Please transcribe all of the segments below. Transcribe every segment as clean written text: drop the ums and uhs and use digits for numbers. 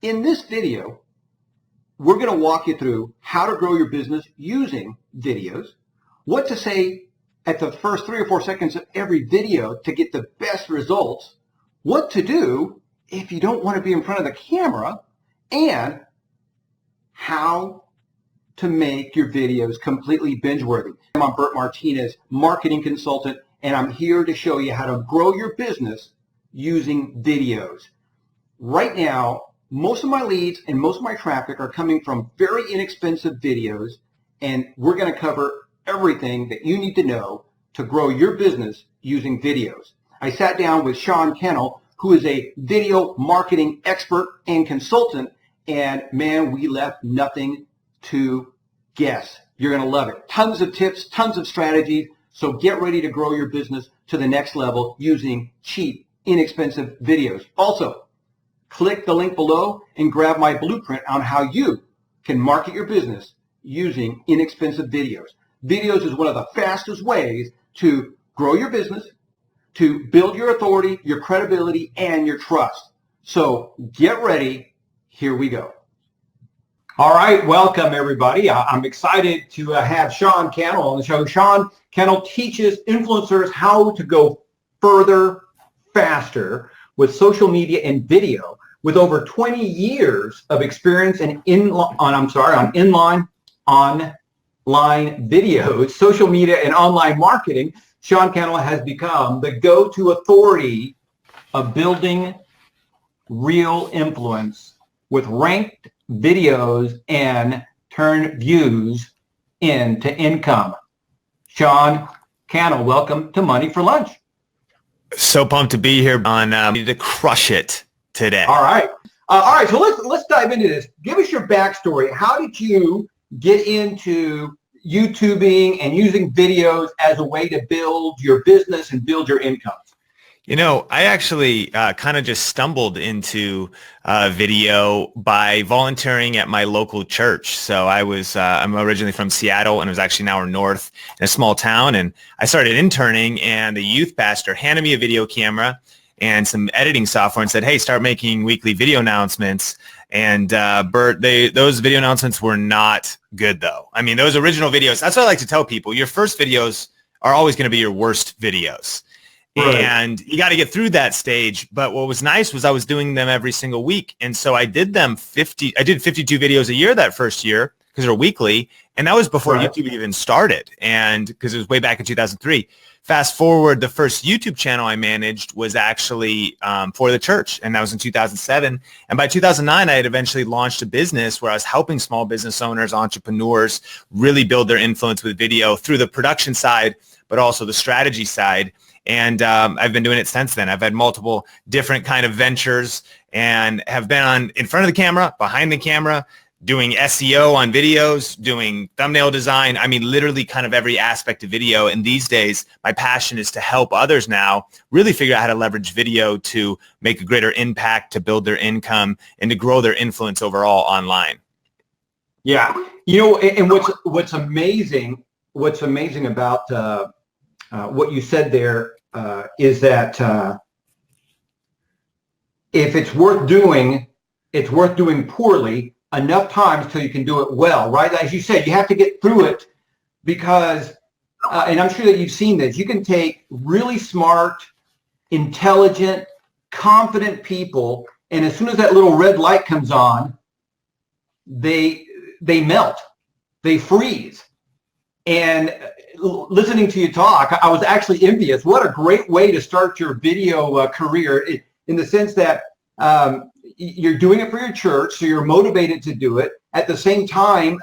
In this video, we're going to walk you through how to grow your business using videos, what to say at the first 3 or 4 seconds of every video to get the best results, what to do if you don't want to be in front of the camera, and how to make your videos completely binge-worthy. I'm Bert Martinez, marketing consultant, and I'm here to show you how to grow your business using videos. Right now, most of my leads and most of my traffic are coming from very inexpensive videos, and we're going to cover everything that you need to know to grow your business using videos. I sat down with Cannell, who is a video marketing expert and consultant, and man, we left nothing to guess. You're going to love it. Tons of tips, tons of strategies, so get ready to grow your business to the next level using cheap, inexpensive videos. Also, click the link below and grab my blueprint on how you can market your business using inexpensive videos. Videos is one of the fastest ways to grow your business, to build your authority, your credibility, and your trust. So get ready. Here we go. All right, welcome everybody. I'm excited to have Cannell on the show. Cannell teaches influencers how to go further, faster with social media and video. With over 20 years of experience in online videos, social media, and online marketing, Cannell has become the go-to authority of building real influence with ranked videos and turn views into income. Cannell, welcome to Money for Lunch. So pumped to be here on to crush it today. All right. So let's dive into this. Give us your backstory. How did you get into YouTubing and using videos as a way to build your business and build your income? You know, I actually kind of just stumbled into video by volunteering at my local church. So I'm originally from Seattle, and it was actually an hour north in a small town. And I started interning, and the youth pastor handed me a video camera and some editing software and said, hey, start making weekly video announcements. And Bert, those video announcements were not good, though. I mean, those original videos, that's what I like to tell people. Your first videos are always going to be your worst videos. Right. And you got to get through that stage. But what was nice was I was doing them every single week. And so I did 52 videos a year that first year because they're weekly. And that was before YouTube even started. And because it was way back in 2003. Fast forward, the first YouTube channel I managed was actually for the church. And that was in 2007. And by 2009, I had eventually launched a business where I was helping small business owners, entrepreneurs really build their influence with video through the production side, but also the strategy side. And I've been doing it since then. I've had multiple different kind of ventures and have been in front of the camera, behind the camera, doing SEO on videos, doing thumbnail design. I mean, literally kind of every aspect of video. And these days, my passion is to help others now really figure out how to leverage video to make a greater impact, to build their income, and to grow their influence overall online. Yeah. You know, and what's amazing about what you said there is that if it's worth doing poorly enough times till you can do it well, right? As you said, you have to get through it because, and I'm sure that you've seen this, you can take really smart, intelligent, confident people, and as soon as that little red light comes on, they melt, they freeze. And listening to you talk, I was actually envious. What a great way to start your video career in the sense that you're doing it for your church, so you're motivated to do it. At the same time,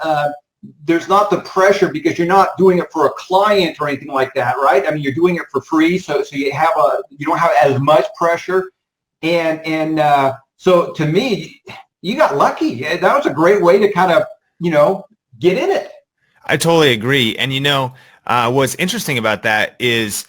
there's not the pressure because you're not doing it for a client or anything like that, right? I mean, you're doing it for free, so you don't have as much pressure. And so to me, you got lucky. That was a great way to kind of, get in it. I totally agree. And what's interesting about that is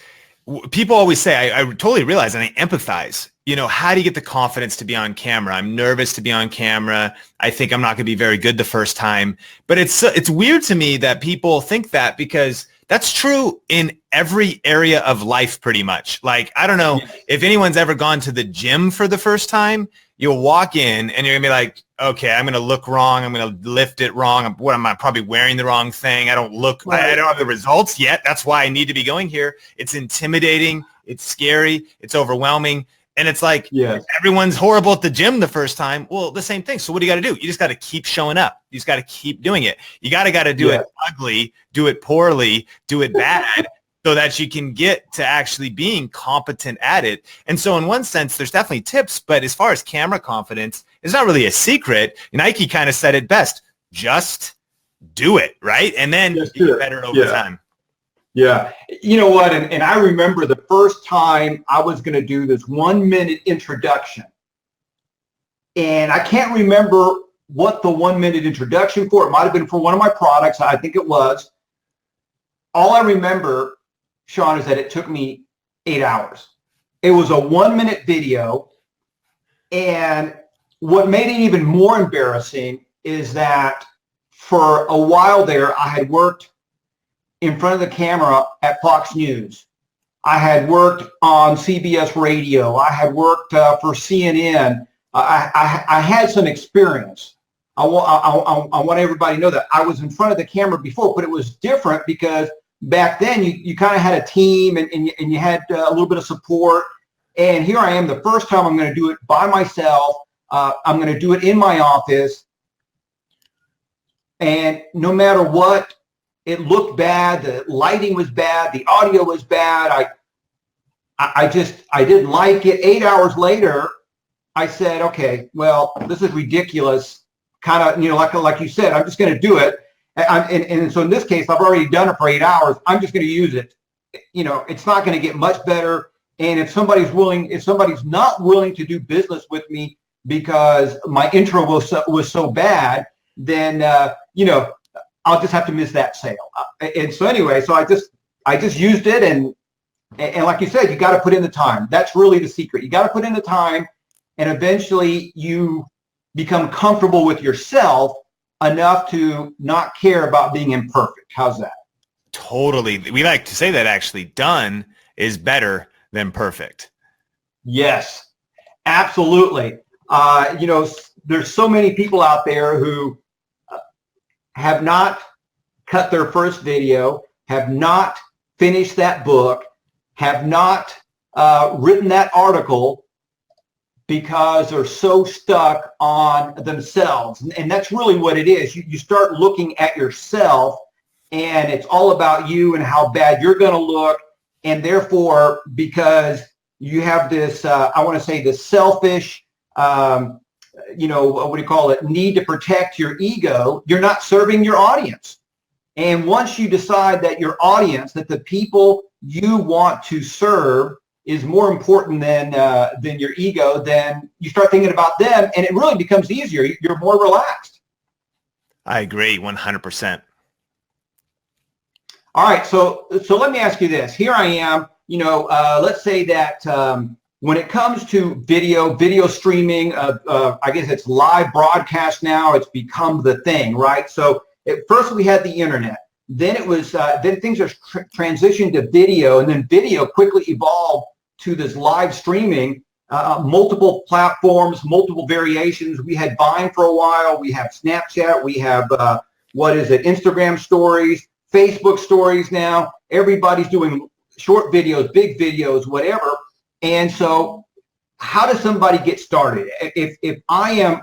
people always say, I totally realize and I empathize, how do you get the confidence to be on camera? I'm nervous to be on camera. I think I'm not going to be very good the first time. But it's weird to me that people think that because that's true in every area of life pretty much. Like, I don't know if anyone's ever gone to the gym for the first time. you'll walk in and you're gonna be like, okay, I'm gonna look wrong. I'm gonna lift it wrong. I'm probably wearing the wrong thing. I don't have the results yet. That's why I need to be going here. It's intimidating. It's scary. It's overwhelming. And it's like, everyone's horrible at the gym the first time. Well, the same thing. So what do you got to do? You just got to keep showing up. You just got to keep doing it. You got to do it ugly, do it poorly, do it bad, so that you can get to actually being competent at it. And so in one sense, there's definitely tips, but as far as camera confidence, it's not really a secret. Nike kind of said it best, just do it, right? And then you get better over time. Yeah. You know what? And I remember the first time I was going to do this 1 minute introduction. And I can't remember what the 1 minute introduction for. It might have been for one of my products. I think it was. All I remember, Sean, is that it took me 8 hours. It was a 1 minute video. And what made it even more embarrassing is that for a while there, I had worked in front of the camera at Fox News. I had worked on CBS Radio. I had worked for CNN. I had some experience. I want everybody to know that I was in front of the camera before, but it was different because back then you kind of had a team and you had a little bit of support. And here I am, the first time I'm going to do it by myself. I'm going to do it in my office. And no matter what, it looked bad. The lighting was bad. The audio was bad. I didn't like it. 8 hours later, I said, okay, well, this is ridiculous. Kind of, like you said, I'm just going to do it. And so in this case, I've already done it for 8 hours. I'm just going to use it. It's not going to get much better. And if somebody's not willing to do business with me because my intro was so bad, then, I'll just have to miss that sale. And so anyway, so I just used it. And like you said, you got to put in the time. That's really the secret. You got to put in the time, and eventually you become comfortable with yourself enough to not care about being imperfect. How's that? Totally. We like to say that actually done is better than perfect. Yes, absolutely. There's so many people out there who have not cut their first video, have not finished that book, have not written that article because they're so stuck on themselves. And that's really what it is. You start looking at yourself, and it's all about you and how bad you're going to look. And therefore, because you have this, I want to say this selfish, need to protect your ego, you're not serving your audience. And once you decide that your audience, that the people you want to serve is more important than your ego, then you start thinking about them, and it really becomes easier. You're more relaxed. I agree 100%. All right, so let me ask you this. Here I am, let's say that when it comes to video streaming, I guess it's live broadcast now. It's become the thing, right? So at first we had the internet. Then it was then things are transitioned to video, and then video quickly evolved to this live streaming, multiple platforms, multiple variations. We had Vine for a while. We have Snapchat. We have Instagram stories, Facebook stories now. Everybody's doing short videos, big videos, whatever. And so how does somebody get started? If I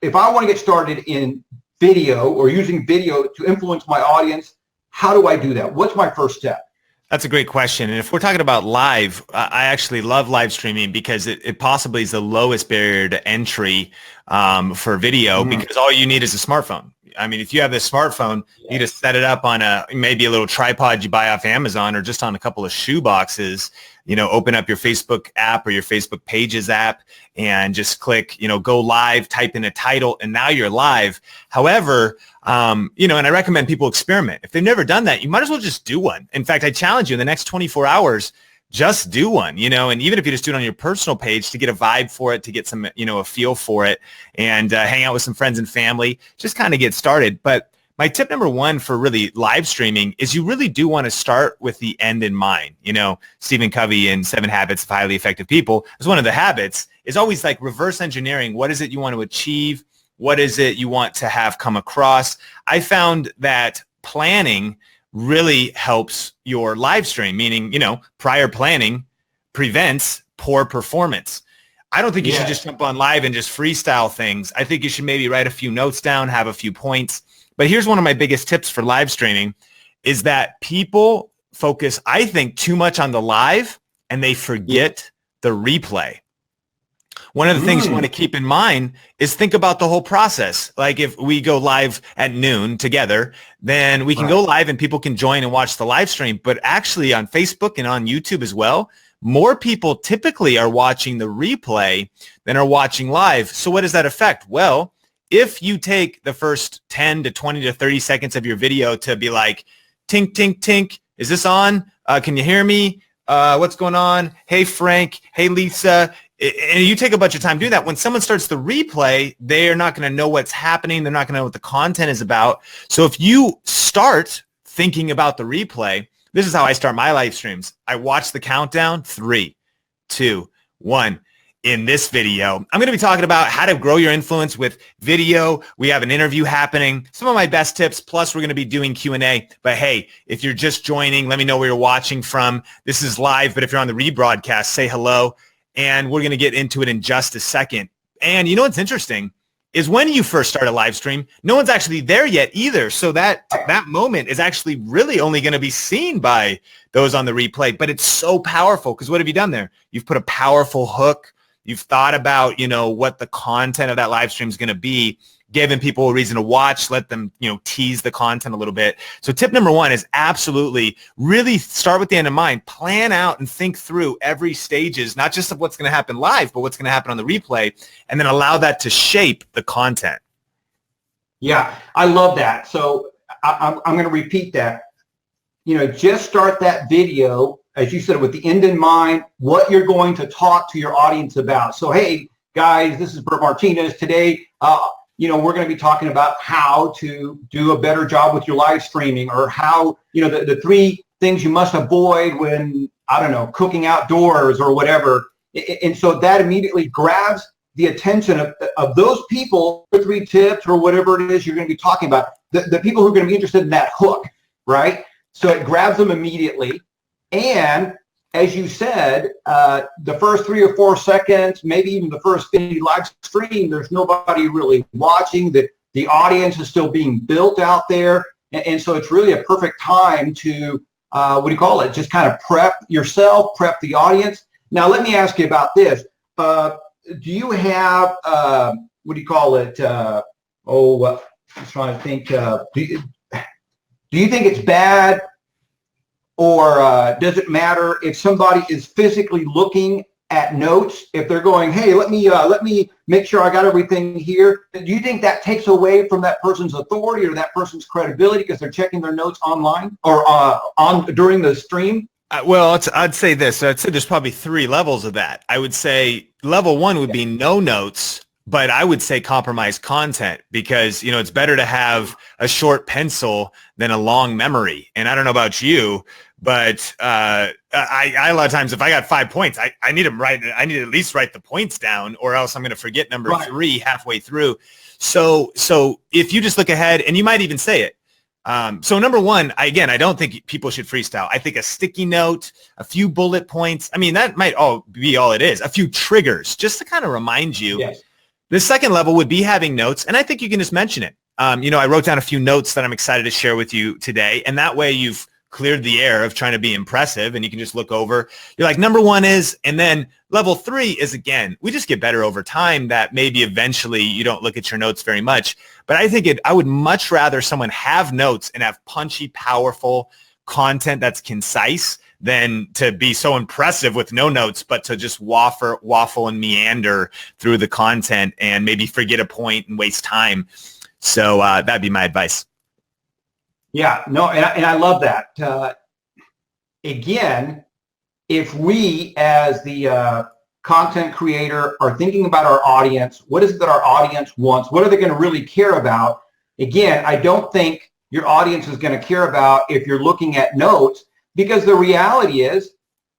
want to get started in video or using video to influence my audience, how do I do that? What's my first step? That's a great question. And if we're talking about live, I actually love live streaming because it possibly is the lowest barrier to entry for video, because all you need is a smartphone. I mean, if you have this smartphone, you just set it up on maybe a little tripod you buy off Amazon or just on a couple of shoe boxes, open up your Facebook app or your Facebook Pages app and just click, go live, type in a title, and now you're live. However, and I recommend people experiment. If they've never done that, you might as well just do one. In fact, I challenge you in the next 24 hours, just do one, and even if you just do it on your personal page to get a vibe for it, to get some, a feel for it, and hang out with some friends and family, just kind of get started. But my tip number one for really live streaming is you really do want to start with the end in mind. Stephen Covey in 7 Habits of Highly Effective People is one of the habits is always like reverse engineering. What is it you want to achieve? What is it you want to have come across? I found that planning really helps your live stream, meaning, prior planning prevents poor performance. I don't think you should just jump on live and just freestyle things. I think you should maybe write a few notes down, have a few points. But here's one of my biggest tips for live streaming is that people focus, I think, too much on the live and they forget the replay. One of the things you want to keep in mind is think about the whole process. Like if we go live at noon together, then we can go live and people can join and watch the live stream. But actually on Facebook and on YouTube as well, more people typically are watching the replay than are watching live. So what does that affect? Well, if you take the first 10 to 20 to 30 seconds of your video to be like, tink, tink, tink, is this on? Can you hear me? What's going on? Hey, Frank. Hey, Lisa. And you take a bunch of time doing that. When someone starts the replay, they're not going to know what's happening. They're not going to know what the content is about. So if you start thinking about the replay, this is how I start my live streams. I watch the countdown, 3, 2, 1. In this video, I'm going to be talking about how to grow your influence with video. We have an interview happening, some of my best tips, plus we're going to be doing Q&A. But hey, if you're just joining, let me know where you're watching from. This is live, but if you're on the rebroadcast, say hello. And we're going to get into it in just a second. And you know what's interesting is when you first start a live stream, no one's actually there yet either. So that moment is actually really only going to be seen by those on the replay. But it's so powerful because what have you done there? You've put a powerful hook. You've thought about, what the content of that live stream is going to be, giving people a reason to watch, let them, tease the content a little bit. So tip number 1 is absolutely really start with the end in mind. Plan out and think through every stages, not just of what's going to happen live, but what's going to happen on the replay, and then allow that to shape the content. Yeah, I love that. So I'm going to repeat that. Just start that video, as you said, with the end in mind, what you're going to talk to your audience about. So, hey, guys, this is Bert Martinez. Today, we're going to be talking about how to do a better job with your live streaming, or how, the 3 things you must avoid when, cooking outdoors or whatever. And so that immediately grabs the attention of those people, 3 tips or whatever it is you're going to be talking about, the people who are going to be interested in that hook, right? So it grabs them immediately. And as you said, the first 3 or 4 seconds, maybe even the first 50 live stream, there's nobody really watching. The audience is still being built out there. And so it's really a perfect time to, just kind of prep yourself, prep the audience. Now, let me ask you about this. Do you have, I'm trying to think, do you think it's bad, or does it matter if somebody is physically looking at notes? If they're going, hey, let me make sure I got everything here. Do you think that takes away from that person's authority or that person's credibility because they're checking their notes online or during the stream? I'd say this. I'd say there's probably 3 levels of that. I would say level 1 would be no notes. But I would say compromise content because, it's better to have a short pencil than a long memory. And I don't know about you, but I a lot of times if I got 5 points, I need them right. I need to at least write the points down or else I'm going to forget number 3 halfway through. So if you just look ahead and you might even say it. So number 1, I don't think people should freestyle. I think a sticky note, a few bullet points. I mean, that might be all it is. A few triggers just to kind of remind you. Yes. The second level would be having notes, and I think you can just mention it. I wrote down a few notes that I'm excited to share with you today, and that way you've cleared the air of trying to be impressive, and you can just look over. You're like, number 1 is, and then level 3 is, again, we just get better over time that maybe eventually you don't look at your notes very much. But I think I would much rather someone have notes and have punchy, powerful content that's concise than to be so impressive with no notes, but to just waffle and meander through the content and maybe forget a point and waste time. So that'd be my advice. Yeah, no, and I love that. Again, if we as the content creator are thinking about our audience, what is it that our audience wants? What are they going to really care about? Again, I don't think your audience is going to care about if you're looking at notes, because the reality is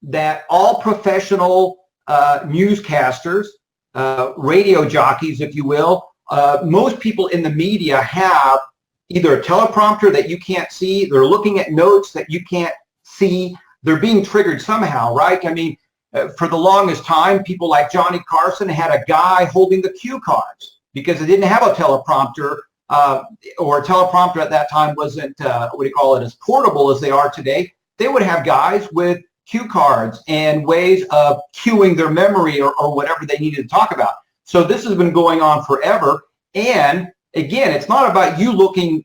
that all professional newscasters radio jockeys, if you will. Most people in the media have either a teleprompter that you can't see, they're looking at notes that you can't see, they're being triggered somehow, right? I mean, for the longest time, people like Johnny Carson had a guy holding the cue cards because they didn't have a teleprompter, or a teleprompter at that time wasn't, as portable as they are today. They would have guys with cue cards and ways of cueing their memory or whatever they needed to talk about. So this has been going on forever. And again, it's not about you looking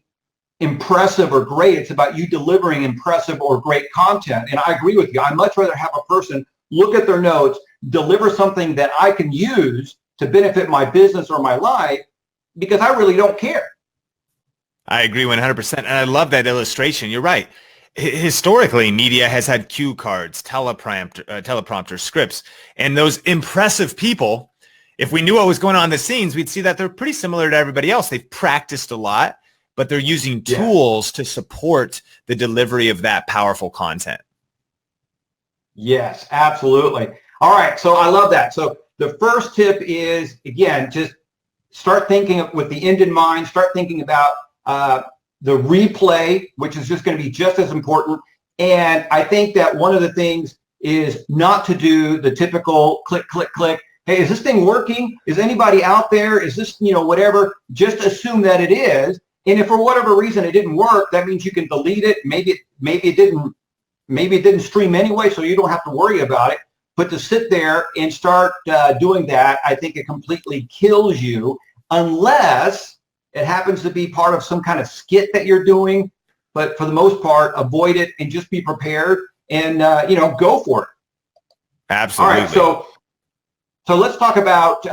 impressive or great. It's about you delivering impressive or great content. And I agree with you. I'd much rather have a person look at their notes, deliver something that I can use to benefit my business or my life, because I really don't care. I agree 100%. And I love that illustration. You're right. Historically, media has had cue cards, teleprompter scripts, and those impressive people, if we knew what was going on in the scenes, we'd see that they're pretty similar to everybody else. They've practiced a lot, but they're using tools to support the delivery of that powerful content. Yes, absolutely. All right. So I love that. So the first tip is, again, just start thinking with the end in mind, start thinking about the replay, which is just going to be just as important. And I think that one of the things is not to do the typical click, click, click. Hey, is this thing working? Is anybody out there? Is this, whatever? Just assume that it is. And if for whatever reason it didn't work, that means you can delete it. Maybe it didn't stream anyway, so you don't have to worry about it. But to sit there and start doing that, I think it completely kills you, unless it happens to be part of some kind of skit that you're doing. But for the most part, avoid it and just be prepared and, go for it. Absolutely. All right, so let's talk about,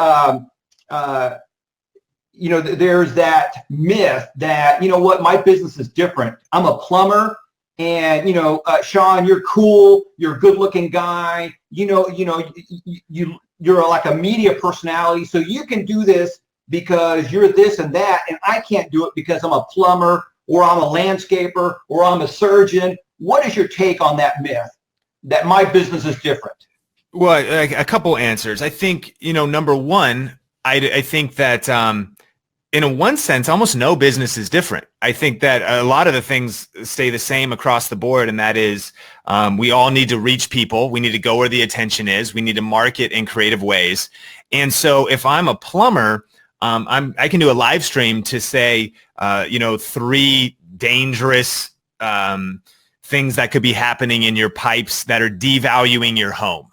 there's that myth that, my business is different. I'm a plumber and, Sean, you're cool. You're a good looking guy. You're like a media personality. So you can do this because you're this and that. And I can't do it because I'm a plumber or I'm a landscaper or I'm a surgeon. What is your take on that myth that my business is different? Well, a couple answers. I think, number one, I think that in one sense, almost no business is different. I think that a lot of the things stay the same across the board, and that is we all need to reach people. We need to go where the attention is. We need to market in creative ways. And so if I'm a plumber, I can do a live stream to say, 3 dangerous things that could be happening in your pipes that are devaluing your home.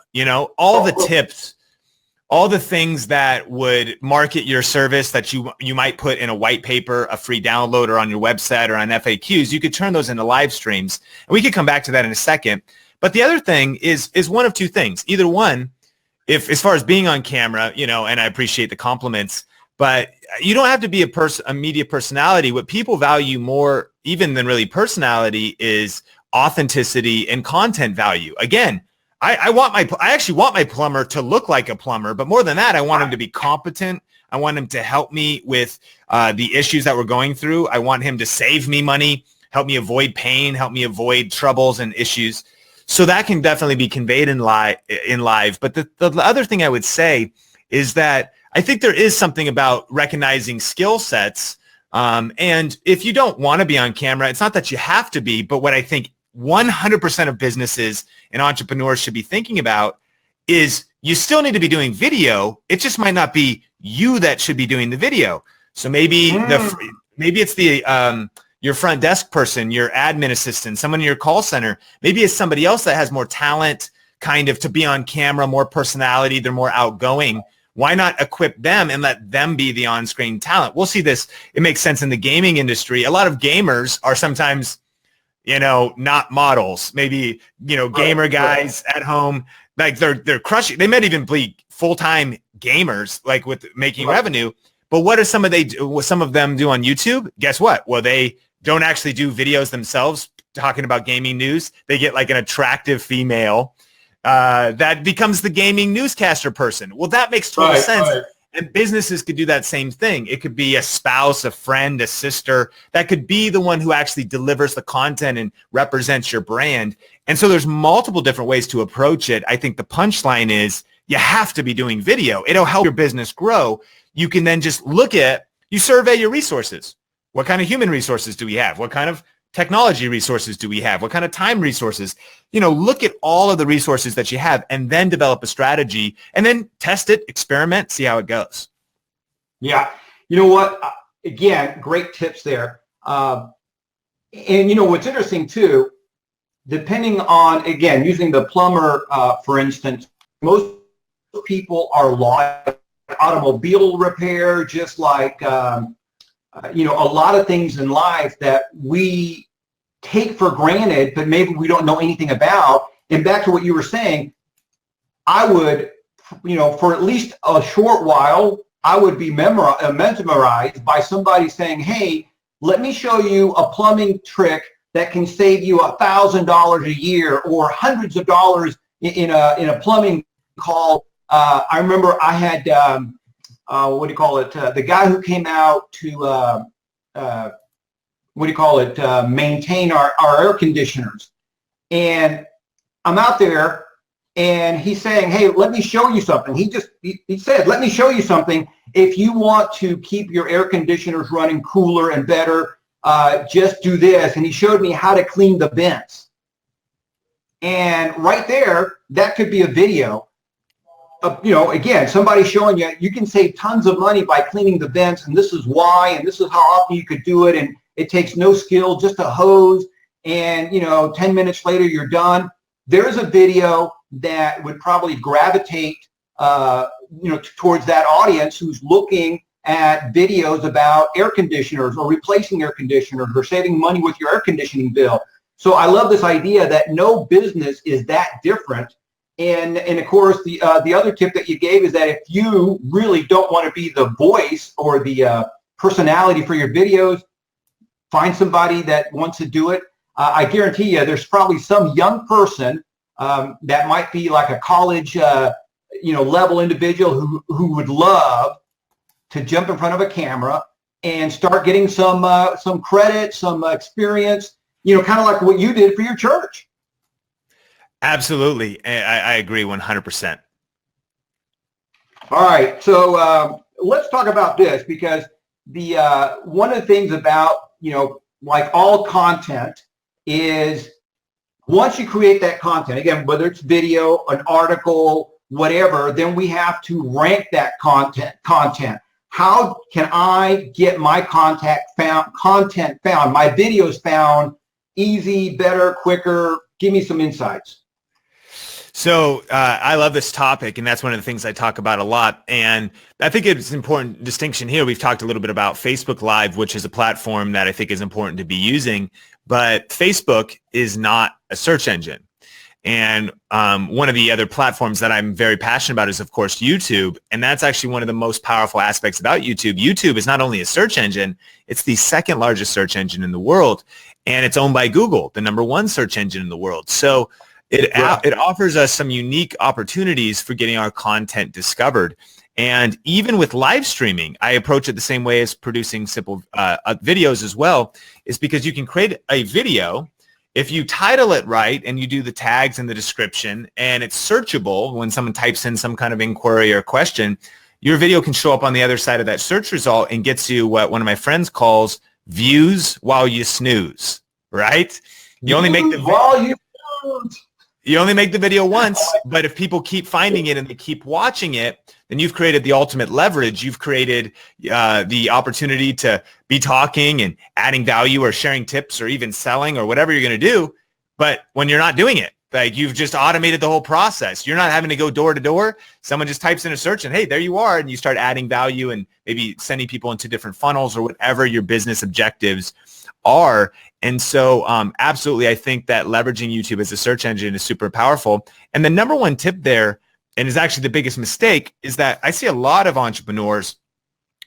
All the tips, all the things that would market your service that you might put in a white paper, a free download, or on your website or on FAQs, you could turn those into live streams. And we could come back to that in a second. But the other thing is one of two things. Either one, if as far as being on camera, and I appreciate the compliments, but you don't have to be a media personality. What people value more even than really personality is authenticity and content value. Again, I actually want my plumber to look like a plumber, but more than that, I want him to be competent. I want him to help me with the issues that we're going through. I want him to save me money, help me avoid pain, help me avoid troubles and issues. So that can definitely be conveyed in live. But the other thing I would say is that I think there is something about recognizing skill sets. And if you don't want to be on camera, it's not that you have to be, but what I think 100% of businesses and entrepreneurs should be thinking about is you still need to be doing video. It just might not be you that should be doing the video. So maybe it's the your front desk person, your admin assistant, someone in your call center. Maybe it's somebody else that has more talent kind of to be on camera, more personality. They're more outgoing. Why not equip them and let them be the on-screen talent? We'll see this. It makes sense in the gaming industry. A lot of gamers are sometimes not models, maybe, gamer guys at home, like they're crushing. They might even be full-time gamers, like with making revenue. But what some of them do on YouTube? Guess what? Well, they don't actually do videos themselves talking about gaming news. They get like an attractive female that becomes the gaming newscaster person. Well, that makes total sense. Right. And businesses could do that same thing. It could be a spouse, a friend, a sister. That could be the one who actually delivers the content and represents your brand. And so there's multiple different ways to approach it. I think the punchline is you have to be doing video. It'll help your business grow. You can then just you survey your resources. What kind of human resources do we have? What kind of technology resources do we have? What kind of time resources? Look at all of the resources that you have and then develop a strategy and then test it, experiment, see how it goes. Yeah. You know what? Again, great tips there. And what's interesting too, depending on, again, using the plumber, for instance, most people are like automobile repair, just like, a lot of things in life that we take for granted, but maybe we don't know anything about. And back to what you were saying, I would, for at least a short while, I would be mesmerized by somebody saying, hey, let me show you a plumbing trick that can save you $1,000 a year or hundreds of dollars in a plumbing call. I remember I had, the guy who came out to, maintain our air conditioners. And I'm out there and he's saying, hey, let me show you something. He said, let me show you something. If you want to keep your air conditioners running cooler and better, just do this. And he showed me how to clean the vents. And right there, that could be a video. Again, somebody showing you can save tons of money by cleaning the vents, and this is why, and this is how often you could do it, and it takes no skill, just a hose, and 10 minutes later you're done. There's a video that would probably gravitate towards that audience who's looking at videos about air conditioners or replacing air conditioners or saving money with your air conditioning bill. So I love this idea that no business is that different. And of course, the other tip that you gave is that if you really don't want to be the voice or the personality for your videos, find somebody that wants to do it. I guarantee you there's probably some young person that might be like a college level individual who would love to jump in front of a camera and start getting some credit, some experience, kind of like what you did for your church. Absolutely. I agree 100%. All right. So let's talk about this, because the one of the things about, like all content is once you create that content, again, whether it's video, an article, whatever, then we have to rank that content. How can I get my content found, my videos found easy, better, quicker? Give me some insights. So I love this topic, and that's one of the things I talk about a lot. And I think it's an important distinction here. We've talked a little bit about Facebook Live, which is a platform that I think is important to be using, but Facebook is not a search engine. And one of the other platforms that I'm very passionate about is, of course, YouTube. And that's actually one of the most powerful aspects about YouTube. YouTube is not only a search engine, it's the second largest search engine in the world. And it's owned by Google, the #1 search engine in the world. So it offers us some unique opportunities for getting our content discovered. And even with live streaming, I approach it the same way as producing simple videos as well, is because you can create a video. If you title it right and you do the tags and the description and it's searchable when someone types in some kind of inquiry or question, your video can show up on the other side of that search result and gets you what one of my friends calls views while you snooze, right? You only make the video once, but if people keep finding it and they keep watching it, then you've created the ultimate leverage. You've created the opportunity to be talking and adding value or sharing tips or even selling or whatever you're going to do. But when you're not doing it, like you've just automated the whole process. You're not having to go door to door. Someone just types in a search and hey, there you are. And you start adding value and maybe sending people into different funnels or whatever your business objectives are. And so absolutely, I think that leveraging YouTube as a search engine is super powerful. And the #1 tip there, and is actually the biggest mistake, is that I see a lot of entrepreneurs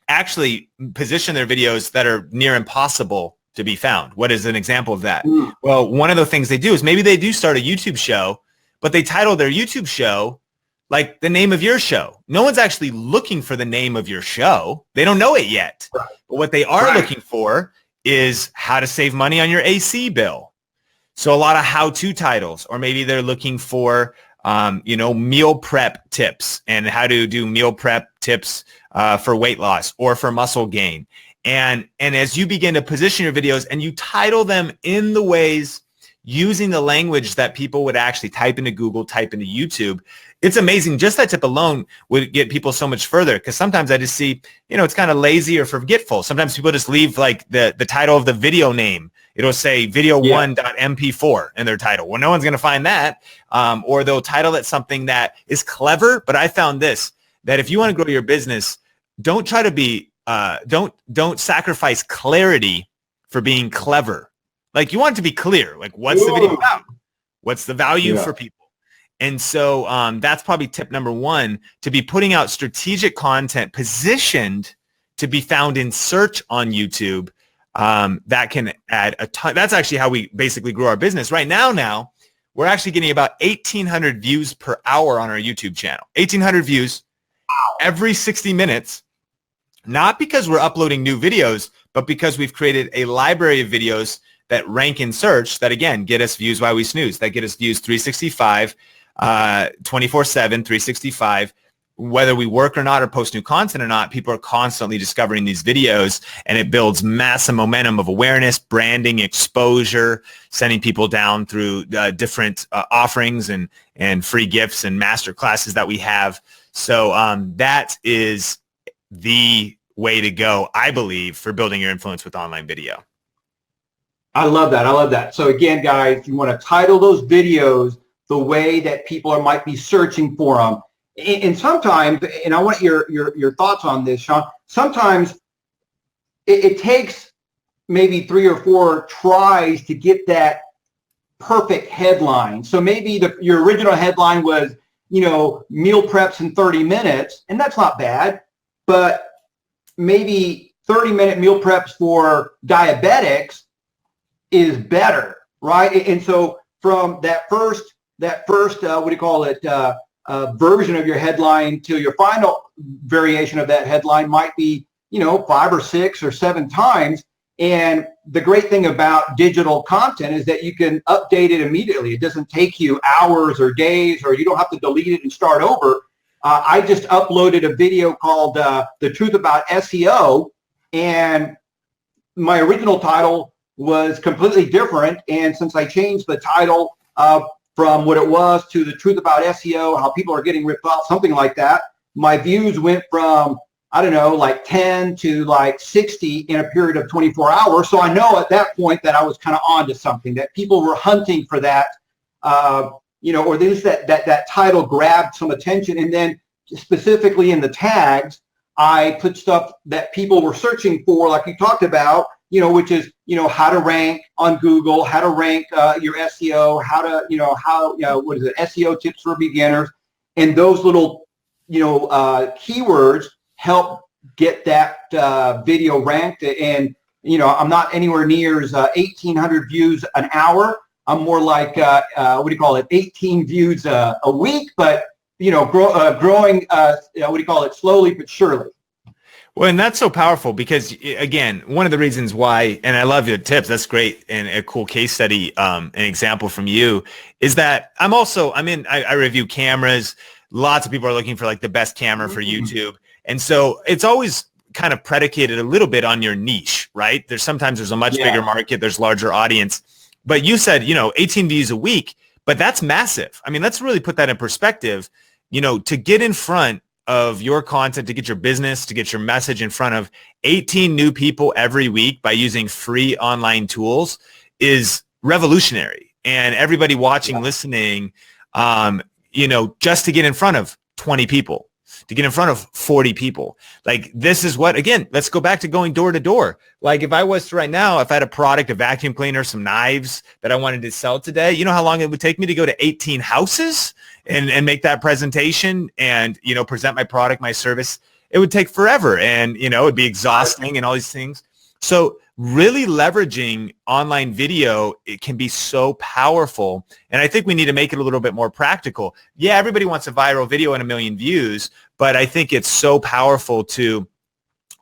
actually position their videos that are near impossible to be found. What is an example of that? Well, one of the things they do is maybe they do start a YouTube show, but they title their YouTube show like the name of your show. No one's actually looking for the name of your show. They don't know it yet. Right. But what they are looking for is how to save money on your AC bill. So a lot of how-to titles, or maybe they're looking for meal prep tips and how to do meal prep tips for weight loss or for muscle gain. And as you begin to position your videos and you title them in the ways using the language that people would actually type into Google, type into YouTube, it's amazing. Just that tip alone would get people so much further, because sometimes I just see, it's kind of lazy or forgetful. Sometimes people just leave like the title of the video name. It'll say video1.mp4 in their title. Well, no one's going to find that. Or they'll title it something that is clever. But I found this, that if you want to grow your business, don't try to be, don't sacrifice clarity for being clever. Like, you want it to be clear. Like, what's the video about? What's the value for people? And so that's probably tip number one, to be putting out strategic content positioned to be found in search on YouTube. That can add a ton. That's actually how we basically grew our business. Right now, we're actually getting about 1,800 views per hour on our YouTube channel. 1,800 views every 60 minutes, not because we're uploading new videos, but because we've created a library of videos that rank in search that, again, get us views while we snooze, that get us views 365, 24/7, 365. Whether we work or not or post new content or not, people are constantly discovering these videos, and it builds massive momentum of awareness, branding, exposure, sending people down through different offerings and free gifts and master classes that we have. So that is the way to go, I believe, for building your influence with online video. I love that. I love that. So again, guys, you want to title those videos the way that people might be searching for them. And sometimes, and I want your thoughts on this, Sean, sometimes it takes maybe 3 or 4 tries to get that perfect headline. So maybe your original headline was, meal preps in 30 minutes, and that's not bad, but maybe 30-minute meal preps for diabetics is better, right? And so from that first version of your headline to your final variation of that headline might be, 5 or 6 or 7 times. And the great thing about digital content is that you can update it immediately. It doesn't take you hours or days, or you don't have to delete it and start over. I just uploaded a video called The Truth About SEO, and my original title was completely different. And since I changed the title from what it was to The Truth About SEO, how people are getting ripped off, something like that, my views went from, I don't know, like 10 to like 60 in a period of 24 hours. So I know at that point that I was kind of onto something, that people were hunting for that, or at least that title grabbed some attention. And then specifically in the tags, I put stuff that people were searching for, like you talked about, which is, how to rank on Google, how to rank your SEO, what is it, SEO tips for beginners. And those little, keywords help get that video ranked. And, I'm not anywhere near 1,800 views an hour. I'm more like, 18 views a week, but, growing, slowly but surely. Well, and that's so powerful because, again, one of the reasons why, and I love your tips, that's great, and a cool case study, an example from you, is that I review cameras. Lots of people are looking for like the best camera for YouTube. And so it's always kind of predicated a little bit on your niche, right? There's a much bigger market, there's larger audience. But you said, 18 views a week, but that's massive. I mean, let's really put that in perspective, to get in front of your content, to get your business, to get your message in front of 18 new people every week by using free online tools is revolutionary. And everybody watching, listening, just to get in front of 20 people, to get in front of 40 people. Like, this is what, again, let's go back to going door to door. Like, if I was to right now, if I had a product, a vacuum cleaner, some knives that I wanted to sell today, you know how long it would take me to go to 18 houses and make that presentation and, present my product, my service? It would take forever, and, it'd be exhausting and all these things. So really leveraging online video, it can be so powerful. And I think we need to make it a little bit more practical. Yeah, everybody wants a viral video and 1 million views, but I think it's so powerful to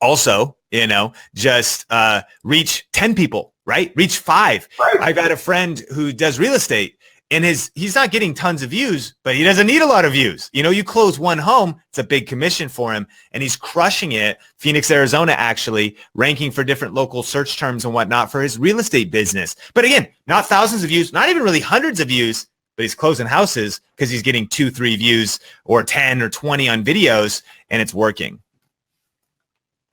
also, just reach 10 people, right? Reach 5. Right. I've got a friend who does real estate, and he's not getting tons of views, but he doesn't need a lot of views. You close one home, it's a big commission for him, and he's crushing it. Phoenix, Arizona, actually ranking for different local search terms and whatnot for his real estate business. But again, not thousands of views, not even really hundreds of views, but he's closing houses because he's getting 2-3 views or 10 or 20 on videos, and it's working.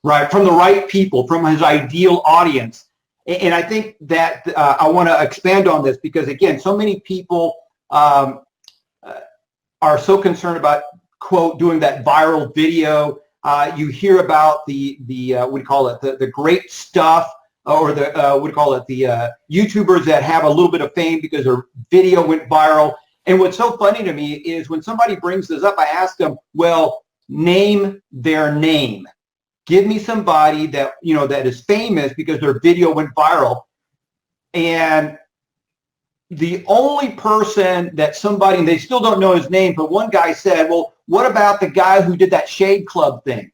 Right, from the right people, from his ideal audience. And I think that I want to expand on this because, again, so many people are so concerned about, quote, doing that viral video. You hear about the what do you call it, the great stuff, or the what do you call it, the YouTubers that have a little bit of fame because their video went viral. And what's so funny to me is when somebody brings this up, I ask them, well, name their name. Give me somebody that, that is famous because their video went viral. And the only person that somebody, and they still don't know his name, but one guy said, well, what about the guy who did that Shade Club thing?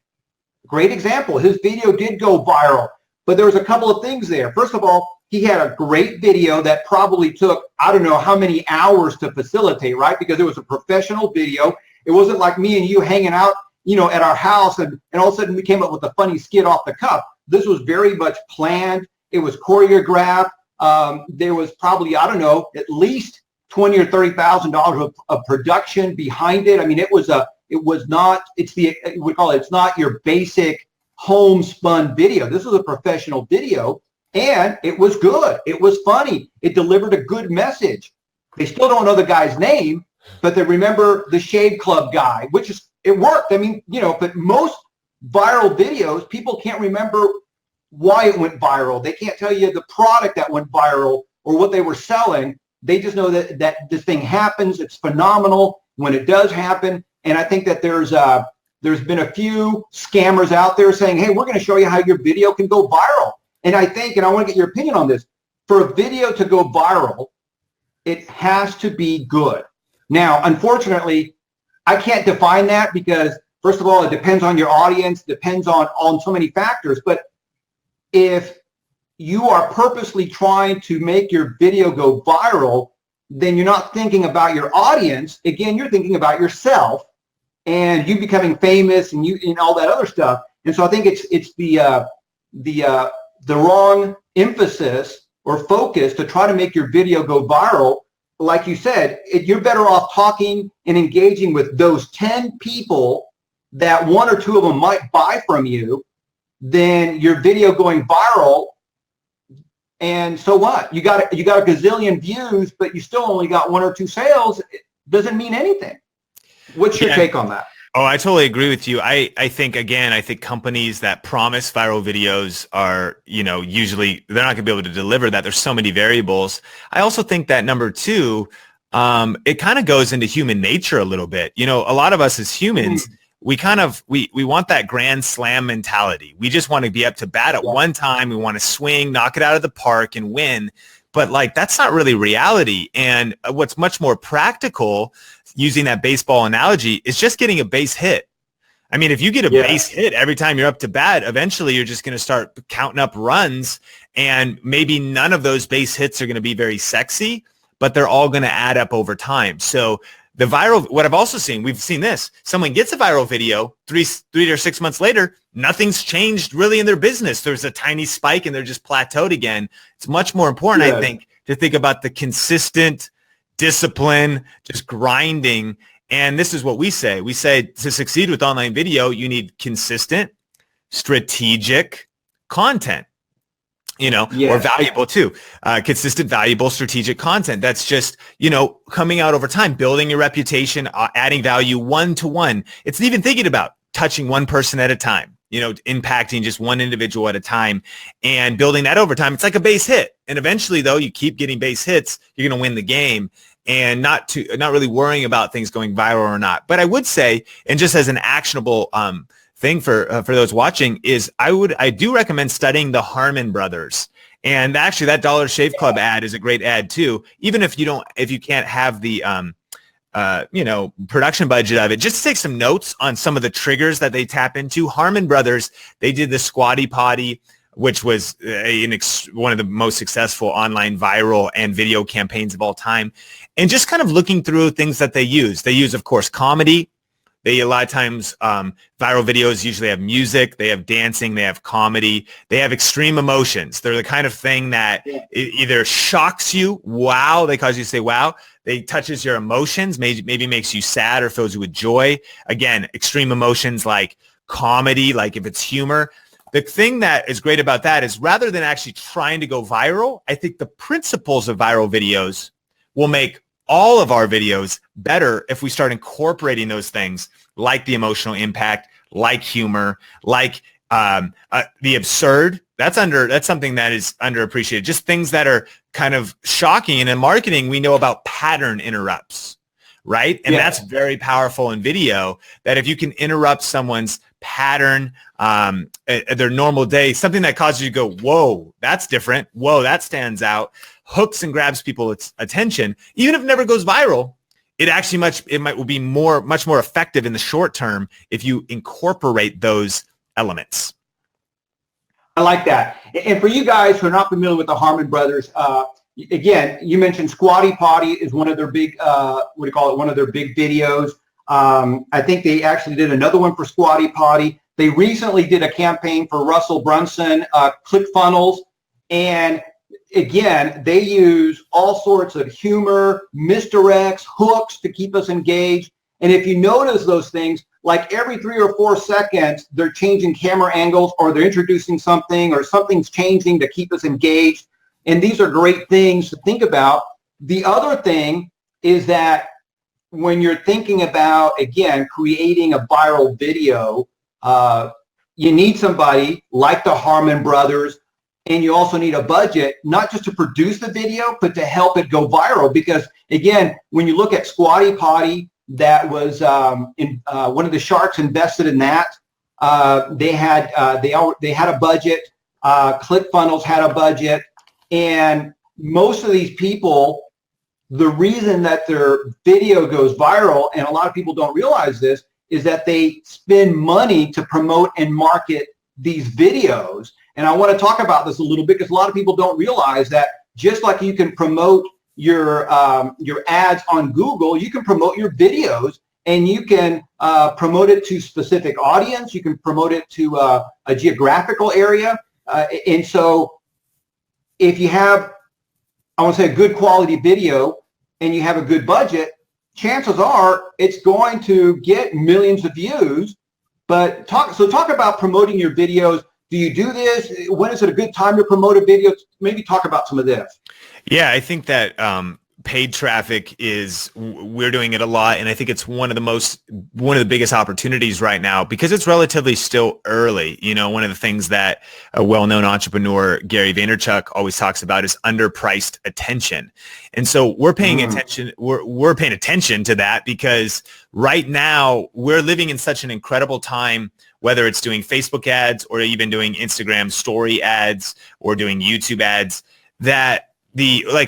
Great example. His video did go viral, but there was a couple of things there. First of all, he had a great video that probably took, I don't know how many hours to facilitate, right? Because it was a professional video. It wasn't like me and you hanging out at our house, and all of a sudden we came up with a funny skit off the cuff. This was very much planned. It was choreographed. There was probably, I don't know, at least $20,000 or $30,000 of production behind it. I mean, it's not your basic homespun video. This is a professional video, and it was good. It was funny. It delivered a good message. They still don't know the guy's name, but they remember the Shade Club guy, it worked. I mean, but most viral videos, people can't remember why it went viral. They can't tell you the product that went viral or what they were selling. They just know that this thing happens. It's phenomenal when it does happen. And I think that there's been a few scammers out there saying, hey, we're going to show you how your video can go viral. And I think, and I want to get your opinion on this, for a video to go viral, it has to be good. Now, unfortunately, I can't define that because, first of all, it depends on your audience, depends on so many factors. But if you are purposely trying to make your video go viral, then you're not thinking about your audience. Again, you're thinking about yourself and you becoming famous and all that other stuff. And so I think it's the wrong emphasis or focus to try to make your video go viral. Like you said, you're better off talking and engaging with those 10 people that one or two of them might buy from you than your video going viral. And so what? You got a gazillion views, but you still only got one or two sales. It doesn't mean anything. What's your take on that? Oh, I totally agree with you. I think companies that promise viral videos are, usually they're not going to be able to deliver that. There's so many variables. I also think that number two, it kind of goes into human nature a little bit. A lot of us as humans, we want that grand slam mentality. We just want to be up to bat at one time. We want to swing, knock it out of the park and win. But that's not really reality. And what's much more practical, using that baseball analogy, is just getting a base hit. I mean, if you get a base hit every time you're up to bat, eventually you're just going to start counting up runs, and maybe none of those base hits are going to be very sexy, but they're all going to add up over time. So the viral, what I've also seen, we've seen this, someone gets a viral video, three or 6 months later, nothing's changed really in their business. There's a tiny spike and they're just plateaued again. It's much more important, I think, to think about the consistent discipline, just grinding. And this is what we say. We say to succeed with online video, you need consistent, strategic content. Or valuable too. Consistent, valuable, strategic content. That's just, coming out over time, building your reputation, adding value one-to-one. It's even thinking about touching one person at a time, impacting just one individual at a time and building that over time. It's like a base hit. And eventually, though, you keep getting base hits, you're going to win the game, and not really worrying about things going viral or not. But I would say, and just as an actionable thing for those watching, is I do recommend studying the Harmon brothers. And actually that Dollar Shave Club ad is a great ad too. Even if you can't have the production budget of it, just take some notes on some of the triggers that they tap into. Harmon brothers, they did the squatty potty, which was one of the most successful online viral and video campaigns of all time. And just kind of looking through things that they use. They use, of course, comedy. They a lot of times viral videos usually have music, they have dancing, they have comedy, they have extreme emotions. They're the kind of thing that it either shocks you, wow, they cause you to say wow, they touches your emotions, maybe makes you sad or fills you with joy. Again, extreme emotions like comedy, like if it's humor. The thing that is great about that is rather than actually trying to go viral, I think the principles of viral videos will make all of our videos better if we start incorporating those things like the emotional impact, like humor, like the absurd. That's something that is underappreciated. Just things that are kind of shocking. And in marketing, we know about pattern interrupts, right? And that's very powerful in video, that if you can interrupt someone's pattern, their normal day, something that causes you to go, whoa, that's different. Whoa, that stands out. Hooks and grabs people's attention. Even if it never goes viral, it actually will be much more effective in the short term if you incorporate those elements. I like that. And for you guys who are not familiar with the Harmon brothers, again, you mentioned Squatty Potty is one of their big, one of their big videos. I think they actually did another one for Squatty Potty. They recently did a campaign for Russell Brunson, ClickFunnels, and again, they use all sorts of humor, misdirects, hooks to keep us engaged. And if you notice those things, like every 3 or 4 seconds, they're changing camera angles, or they're introducing something, or something's changing to keep us engaged. And these are great things to think about. The other thing is that when you're thinking about, again, creating a viral video, you need somebody like the Harmon brothers, and you also need a budget, not just to produce the video, but to help it go viral. Because again, when you look at Squatty Potty, that was one of the sharks invested in that. They had a budget. ClickFunnels had a budget, and most of these people, the reason that their video goes viral, and a lot of people don't realize this, is that they spend money to promote and market these videos. And I want to talk about this a little bit because a lot of people don't realize that just like you can promote your ads on Google, you can promote your videos, and you can promote it to specific audience. You can promote it to a geographical area. And so if you have, I want to say, a good quality video and you have a good budget, chances are it's going to get millions of views. But talk about promoting your videos. Do you do this? When is it a good time to promote a video? Maybe talk about some of this. Yeah, I think that paid traffic we're doing it a lot. And I think it's one of the biggest opportunities right now because it's relatively still early. You know, one of the things that a well-known entrepreneur, Gary Vaynerchuk, always talks about is underpriced attention. And so we're paying attention. We're paying attention to that because right now we're living in such an incredible time, whether it's doing Facebook ads or even doing Instagram story ads or doing YouTube ads, that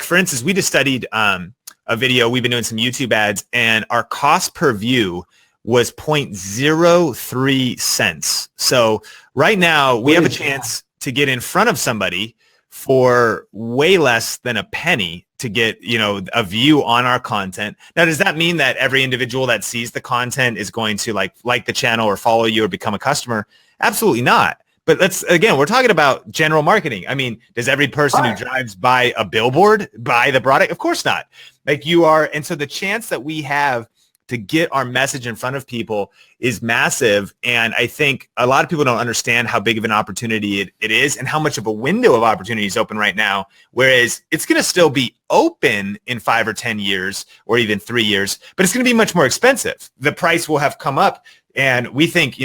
for instance, we just studied a video. We've been doing some YouTube ads, and our cost per view was 0.03 cents. So right now we have a chance to get in front of somebody for way less than a penny to get, a view on our content. Now, does that mean that every individual that sees the content is going to like the channel or follow you or become a customer? Absolutely not. But we're talking about general marketing. I mean, does every person who drives by a billboard buy the product? Of course not. And so the chance that we have to get our message in front of people is massive. And I think a lot of people don't understand how big of an opportunity it is and how much of a window of opportunity is open right now. Whereas it's going to still be open in 5 or 10 years or even 3 years, but it's going to be much more expensive. The price will have come up. And we think,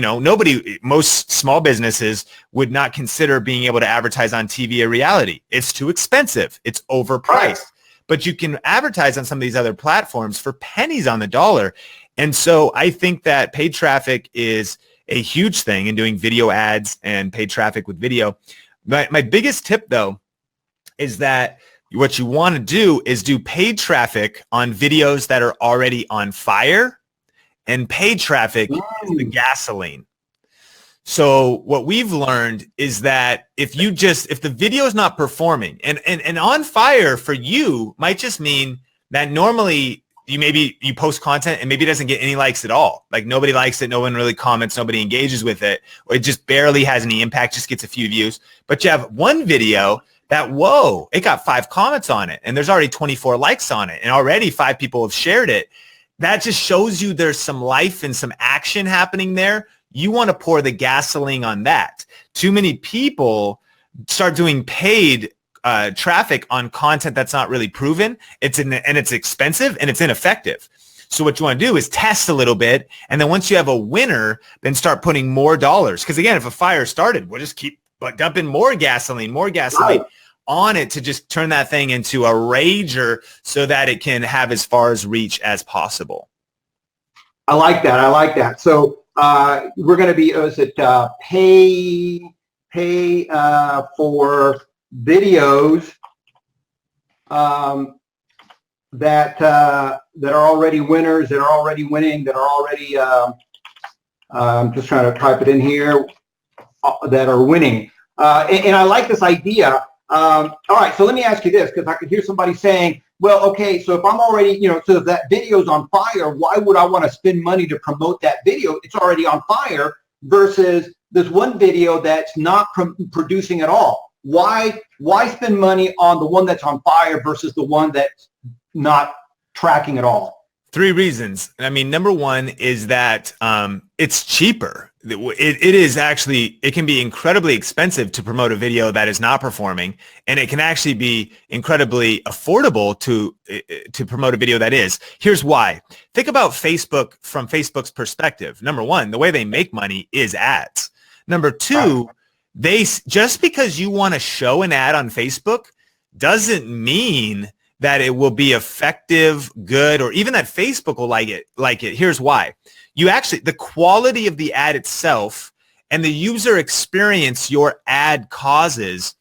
most small businesses would not consider being able to advertise on TV or reality. It's too expensive. It's overpriced. Right. But you can advertise on some of these other platforms for pennies on the dollar. And so I think that paid traffic is a huge thing in doing video ads and paid traffic with video. My biggest tip, though, is that what you want to do is do paid traffic on videos that are already on fire. And paid traffic is the gasoline. So what we've learned is that if the video is not performing, and on fire for you might just mean that normally you post content and maybe it doesn't get any likes at all. Like nobody likes it, no one really comments, nobody engages with it, or it just barely has any impact, just gets a few views. But you have one video that, whoa, it got 5 comments on it and there's already 24 likes on it and already 5 people have shared it. That just shows you there's some life and some action happening there. You want to pour the gasoline on that. Too many people start doing paid traffic on content that's not really proven. It's expensive and it's ineffective. So what you want to do is test a little bit. And then once you have a winner, then start putting more dollars. Because again, if a fire started, we'll just keep dumping more gasoline Right. on it to just turn that thing into a rager so that it can have as far as reach as possible. I like that. So we're going to be, pay for videos that are already winners, that are already winning, that are already, I'm just trying to type it in here, that are winning. And I like this idea. All right, so let me ask you this, because I could hear somebody saying, well, okay, so if I'm already, so if that video's on fire, why would I want to spend money to promote that video? It's already on fire versus this one video that's not producing at all. Why spend money on the one that's on fire versus the one that's not tracking at all? 3 reasons. I mean, number one is that it's cheaper. It can be incredibly expensive to promote a video that is not performing, and it can actually be incredibly affordable to promote a video that is. Here's why. Think about Facebook from Facebook's perspective. Number one, the way they make money is ads. Number two, just because you want to show an ad on Facebook doesn't mean that it will be effective, good, or even that Facebook will like it. Here's why. The quality of the ad itself and the user experience your ad causes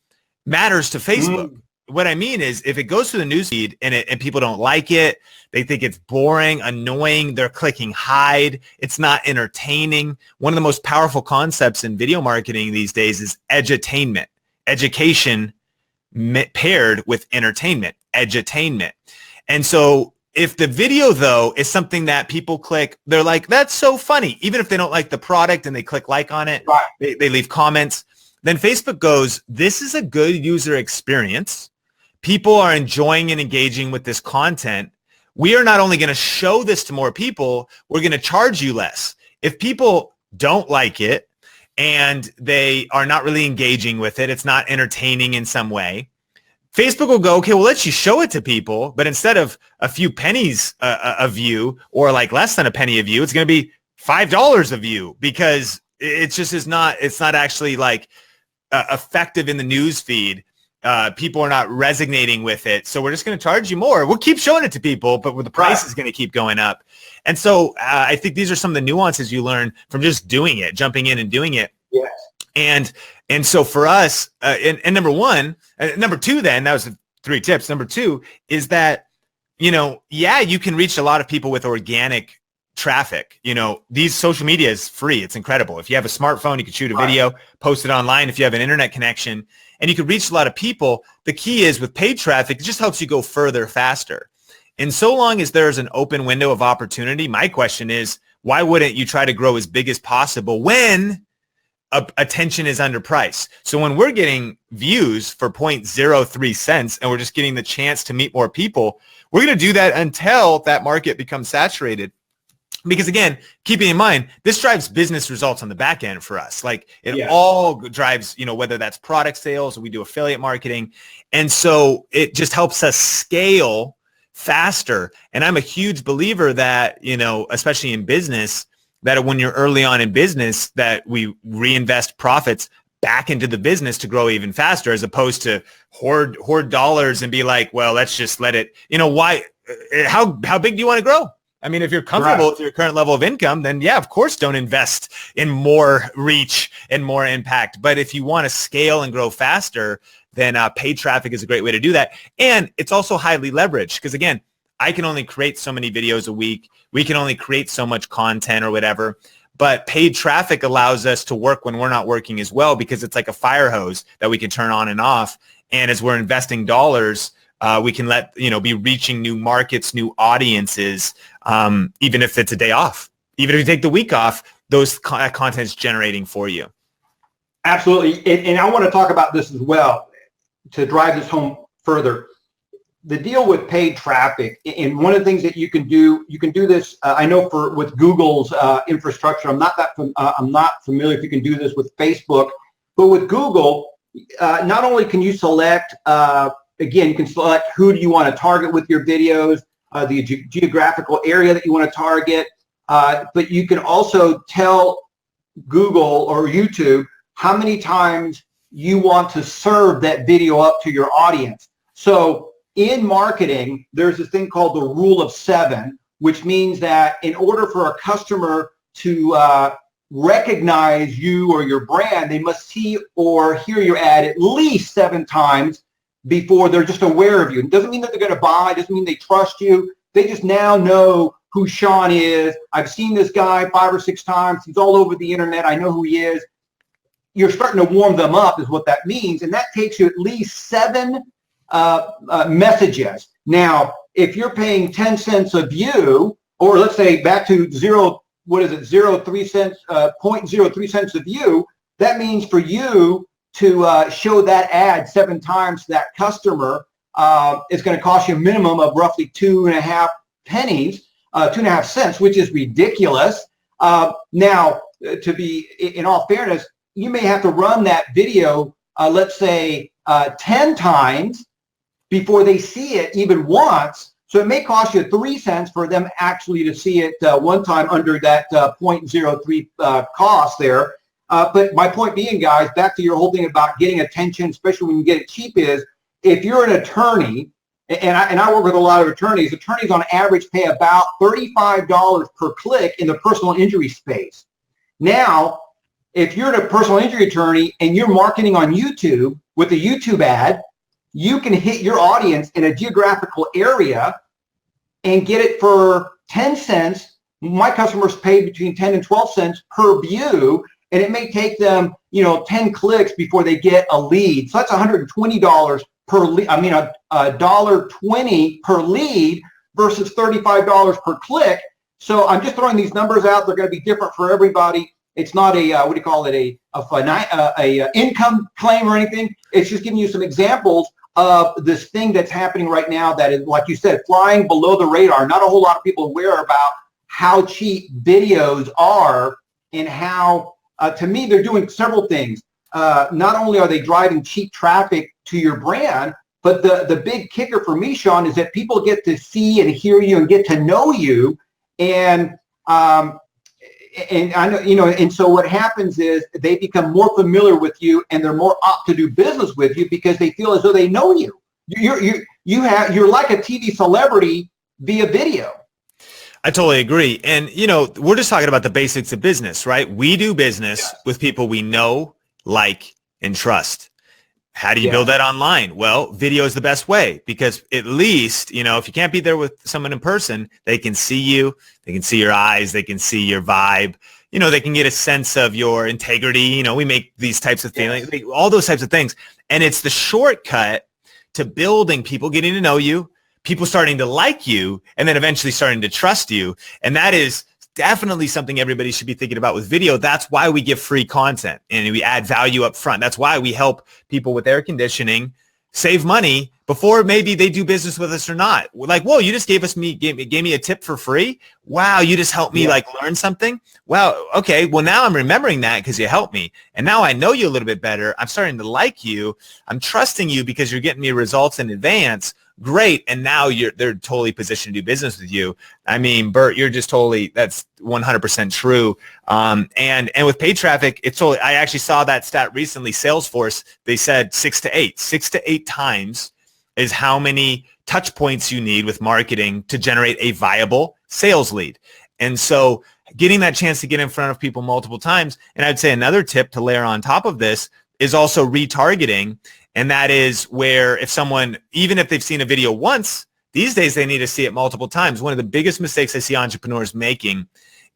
matters to Facebook. What I mean is if it goes through the newsfeed and people don't like it, they think it's boring, annoying, they're clicking hide, it's not entertaining. One of the most powerful concepts in video marketing these days is edutainment, education paired with entertainment, edutainment. And so if the video, though, is something that people click, they're like, that's so funny. Even if they don't like the product and they click like on it, right, they leave comments, then Facebook goes, this is a good user experience. People are enjoying and engaging with this content. We are not only going to show this to more people, we're going to charge you less. If people don't like it and they are not really engaging with it, it's not entertaining in some way, Facebook will go, okay, we'll let you show it to people, but instead of a few pennies a view or like less than a penny a view, it's going to be $5 a view because it just is not, it's not actually like effective in the news feed. People are not resonating with it. So we're just going to charge you more. We'll keep showing it to people, but the price is going to keep going up. And so I think these are some of the nuances you learn from just doing it, jumping in and doing it. Yes. And so for us, and number two, then that was the 3 tips. Number 2 is that, you can reach a lot of people with organic traffic. These social media is free. It's incredible. If you have a smartphone, you can shoot a video, post it online. If you have an internet connection, and you can reach a lot of people. The key is with paid traffic, it just helps you go further, faster. And so long as there's an open window of opportunity, my question is, why wouldn't you try to grow as big as possible when attention is underpriced? So when we're getting views for 0.03 cents and we're just getting the chance to meet more people, we're going to do that until that market becomes saturated. Because again, keeping in mind, this drives business results on the back end for us. Like it all drives, whether that's product sales or we do affiliate marketing. And so it just helps us scale faster. And I'm a huge believer that, especially in business, that when you're early on in business, that we reinvest profits back into the business to grow even faster, as opposed to hoard dollars and be like, well, let's just let it, why, how big do you want to grow? I mean, if you're comfortable with your current level of income, then yeah, of course, don't invest in more reach and more impact. But if you want to scale and grow faster, then paid traffic is a great way to do that. And it's also highly leveraged because again, I can only create so many videos a week. We can only create so much content or whatever. but paid traffic allows us to work when we're not working as well, because it's like a fire hose that we can turn on and off. And as we're investing dollars, we can be reaching new markets, new audiences, even if it's a day off. Even if you take the week off, those content's generating for you. Absolutely. And I want to talk about this as well to drive this home further. The deal with paid traffic, and one of the things that you can do this. I know with Google's infrastructure, I'm not familiar if you can do this with Facebook, but with Google, not only can you select, again, you can select who do you want to target with your videos, the geographical area that you want to target, but you can also tell Google or YouTube how many times you want to serve that video up to your audience. So in marketing, there's this thing called the rule of 7, which means that in order for a customer to recognize you or your brand, they must see or hear your ad at least 7 times before they're just aware of you. It doesn't mean that they're going to buy. It doesn't mean they trust you. They just now know who Sean is. I've seen this guy 5 or 6 times. He's all over the internet. I know who he is. You're starting to warm them up is what that means. And that takes you at least 7 messages. Now, if you're paying 10 cents a view, or let's say back to 0.03 cents a view, that means for you to show that ad 7 times to that customer, it's going to cost you a minimum of roughly 2.5 pennies, 2.5 cents, which is ridiculous. Now, to be in all fairness, you may have to run that video, let's say 10 times before they see it even once. So it may cost you 3 cents for them actually to see it one time under that 0.03 cost there. But my point being, guys, back to your whole thing about getting attention, especially when you get it cheap, is if you're an attorney, and I work with a lot of attorneys on average pay about $35 per click in the personal injury space. Now, if you're a personal injury attorney and you're marketing on YouTube with a YouTube ad, you can hit your audience in a geographical area and get it for 10 cents. My customers pay between 10 and 12 cents per view, and it may take them, 10 clicks before they get a lead. So that's $120 per lead. I mean, $1.20 per lead versus $35 per click. So I'm just throwing these numbers out. They're going to be different for everybody. It's not a income claim or anything. It's just giving you some examples of this thing that's happening right now that is, like you said, flying below the radar. Not a whole lot of people are aware about how cheap videos are and how, to me, they're doing several things. Not only are they driving cheap traffic to your brand, but the big kicker for me, Sean, is that people get to see and hear you and get to know you. And I know, and so what happens is they become more familiar with you and they're more apt to do business with you because they feel as though they know you. You're like a TV celebrity via video. I totally agree. And, we're just talking about the basics of business, right? We do business with people we know, like, and trust. How do you build that online? Well, video is the best way because at least, if you can't be there with someone in person, they can see you, they can see your eyes, they can see your vibe, they can get a sense of your integrity. We make these types of things, all those types of things. And it's the shortcut to building people getting to know you, people starting to like you, and then eventually starting to trust you. And that is definitely something everybody should be thinking about with video. That's why we give free content and we add value up front. That's why we help people with air conditioning save money before maybe they do business with us or not. We're like, whoa, you just gave me a tip for free. Wow, you just helped me learn something. Wow, okay, well now I'm remembering that because you helped me. And now I know you a little bit better. I'm starting to like you. I'm trusting you because you're getting me results in advance. Great. And now they're totally positioned to do business with you. I mean, Bert, you're just that's 100% true. And with paid traffic, I actually saw that stat recently. Salesforce, they said 6 to 8 times is how many touch points you need with marketing to generate a viable sales lead. And so getting that chance to get in front of people multiple times. And I'd say another tip to layer on top of this is also retargeting. And that is where if someone, even if they've seen a video once, these days they need to see it multiple times. One of the biggest mistakes I see entrepreneurs making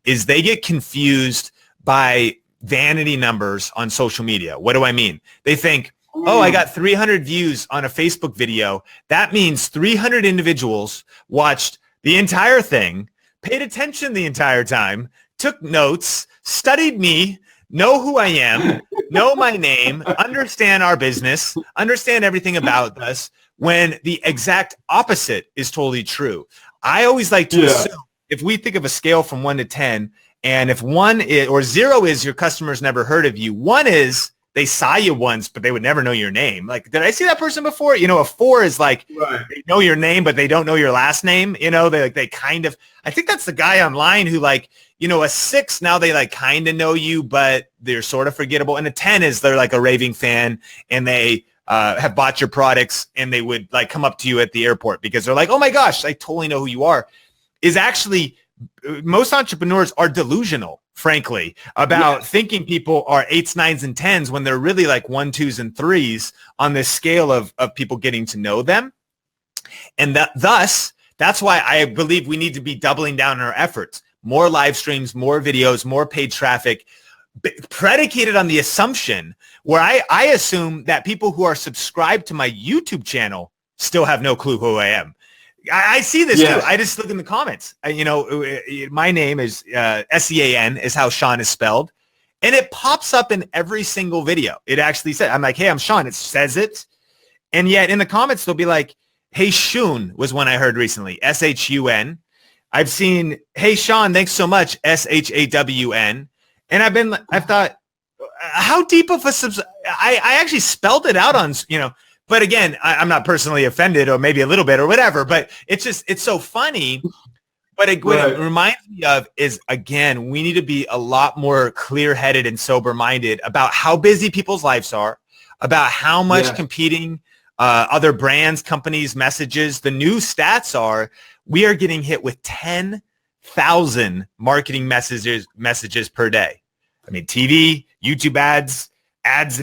is they get confused by vanity numbers on social media. What do I mean? They think, oh, I got 300 views on a Facebook video. That means 300 individuals watched the entire thing, paid attention the entire time, took notes, studied me, know who I am, know my name, understand our business, understand everything about us, when the exact opposite is totally true. I always like to assume, if we think of a scale from 1 to 10, and if 1 is, or 0 is your customer's never heard of you, 1 is they saw you once, but they would never know your name. Like, did I see that person before? You know, a 4 is like, they know your name, but they don't know your last name. You know, they kind of, I think that's the guy online who, like, you know, a 6, now they like kind of know you, but they're sort of forgettable. And a 10 is they're like a raving fan, and they have bought your products, and they would like come up to you at the airport because they're like, oh my gosh, I totally know who you are. Is actually, most entrepreneurs are delusional, frankly, about thinking people are 8s, 9s, and 10s when they're really like 1s, 2s, and 3s on this scale of people getting to know them. And thus, that's why I believe we need to be doubling down on our efforts. More live streams, more videos, more paid traffic, predicated on the assumption where I assume that people who are subscribed to my YouTube channel still have no clue who I am. I see this too. I just look in the comments. You know, my name is Sean is how Sean is spelled. And it pops up in every single video. It actually said, I'm like, hey, I'm Sean. It says it. And yet in the comments, they'll be like, hey, Shun was one I heard recently, Shun. I've seen, hey, Sean, thanks so much, Shawn. And I've thought, how deep of a I actually spelled it out on, you know, but again, I'm not personally offended, or maybe a little bit or whatever, but it's just, it's so funny. But what it reminds me of is, again, we need to be a lot more clear-headed and sober-minded about how busy people's lives are, about how much competing other brands, companies, messages. The new stats are we are getting hit with 10,000 marketing messages per day. I mean, TV, YouTube ads,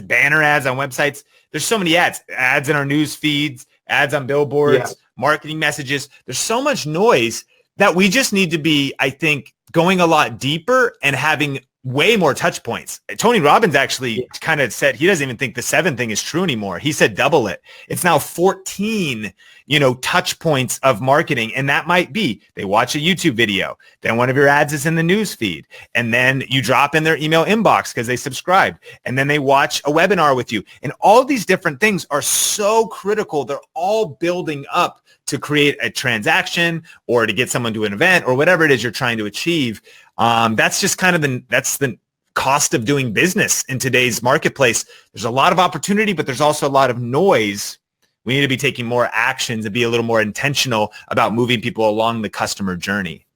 banner ads on websites. There's so many ads in our news feeds, ads on billboards, marketing messages. There's so much noise that we just need to be, I think, going a lot deeper and having way more touch points. Tony Robbins actually kind of said he doesn't even think the 7 thing is true anymore. He said double it. It's now 14, you know, touch points of marketing. And that might be they watch a YouTube video, then one of your ads is in the news feed, and then you drop in their email inbox because they subscribed, and then they watch a webinar with you. And all these different things are so critical. They're all building up to create a transaction or to get someone to an event or whatever it is you're trying to achieve. That's just kind of the cost of doing business in today's marketplace. There's a lot of opportunity, but there's also a lot of noise. We need to be taking more actions and be a little more intentional about moving people along the customer journey.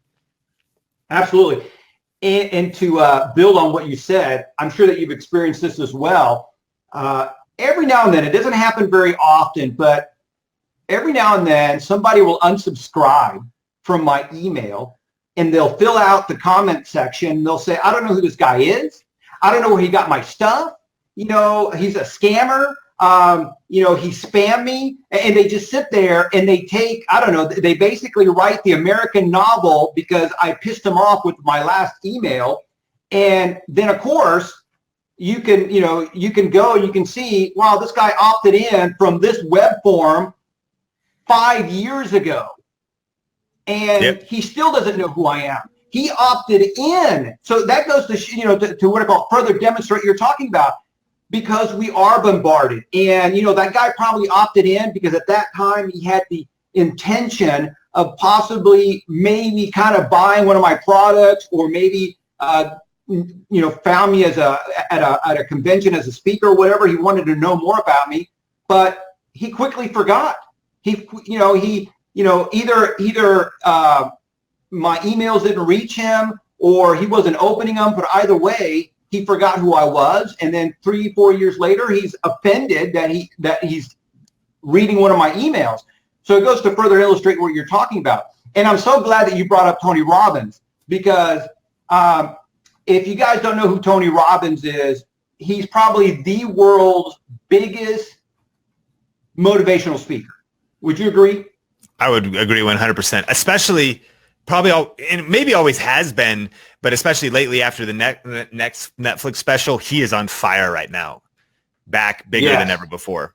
Absolutely. And to build on what you said, I'm sure that you've experienced this as well. Every now and then, it doesn't happen very often, but every now and then somebody will unsubscribe from my email, and they'll fill out the comment section. They'll say, I don't know who this guy is. I don't know where he got my stuff. You know, he's a scammer. You know, he spammed me. And they just sit there and they take, I don't know, they basically write the American novel because I pissed them off with my last email. And then, of course, you can go and you can see, wow, this guy opted in from this web form 5 years ago. And he still doesn't know who I am. He opted in. So that goes to, you know, to what I call further demonstrate what you're talking about, because we are bombarded. And, you know, that guy probably opted in because at that time he had the intention of possibly maybe kind of buying one of my products, or maybe, you know, found me as at a convention as a speaker or whatever. He wanted to know more about me, but he quickly forgot. Either my emails didn't reach him, or he wasn't opening them, but either way, he forgot who I was. And then 3-4 years later, he's offended that he's reading one of my emails. So it goes to further illustrate what you're talking about. And I'm so glad that you brought up Tony Robbins, because if you guys don't know who Tony Robbins is, he's probably the world's biggest motivational speaker. Would you agree? I would agree 100%, especially Probably and maybe always has been, but especially lately after the next Netflix special, he is on fire right now, back bigger than Yes. ever before.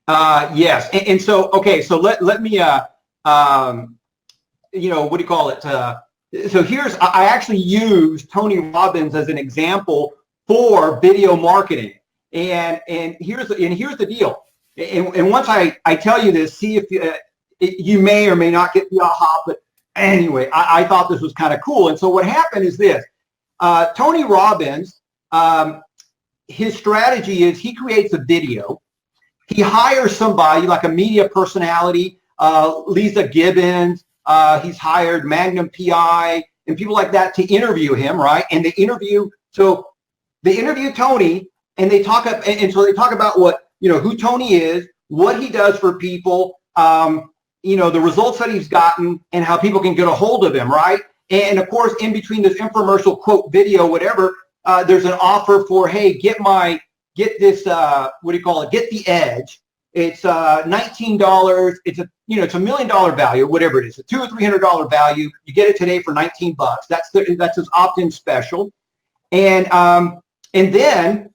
Yes. And so, okay, so let me, what do you call it? So I actually use Tony Robbins as an example for video marketing. And here's the deal. And once I tell you this, see if you may or may not get the aha, but anyway, I thought this was kind of cool. And so what happened is this. Tony Robbins, his strategy is he creates a video. He hires somebody like a media personality, Lisa Gibbons. He's hired Magnum PI and people like that to interview him, right? And they interview Tony, and they talk up, and so they talk about what, who Tony is, what he does for people, the results that he's gotten, and how people can get a hold of him, right? And of course, in between this infomercial, quote, video, whatever, there's an offer for, hey, get this, get the Edge. It's $19. It's it's $1 million value, whatever it is, a $200 or $300 value. You get it today for $19. That's his opt-in special. And then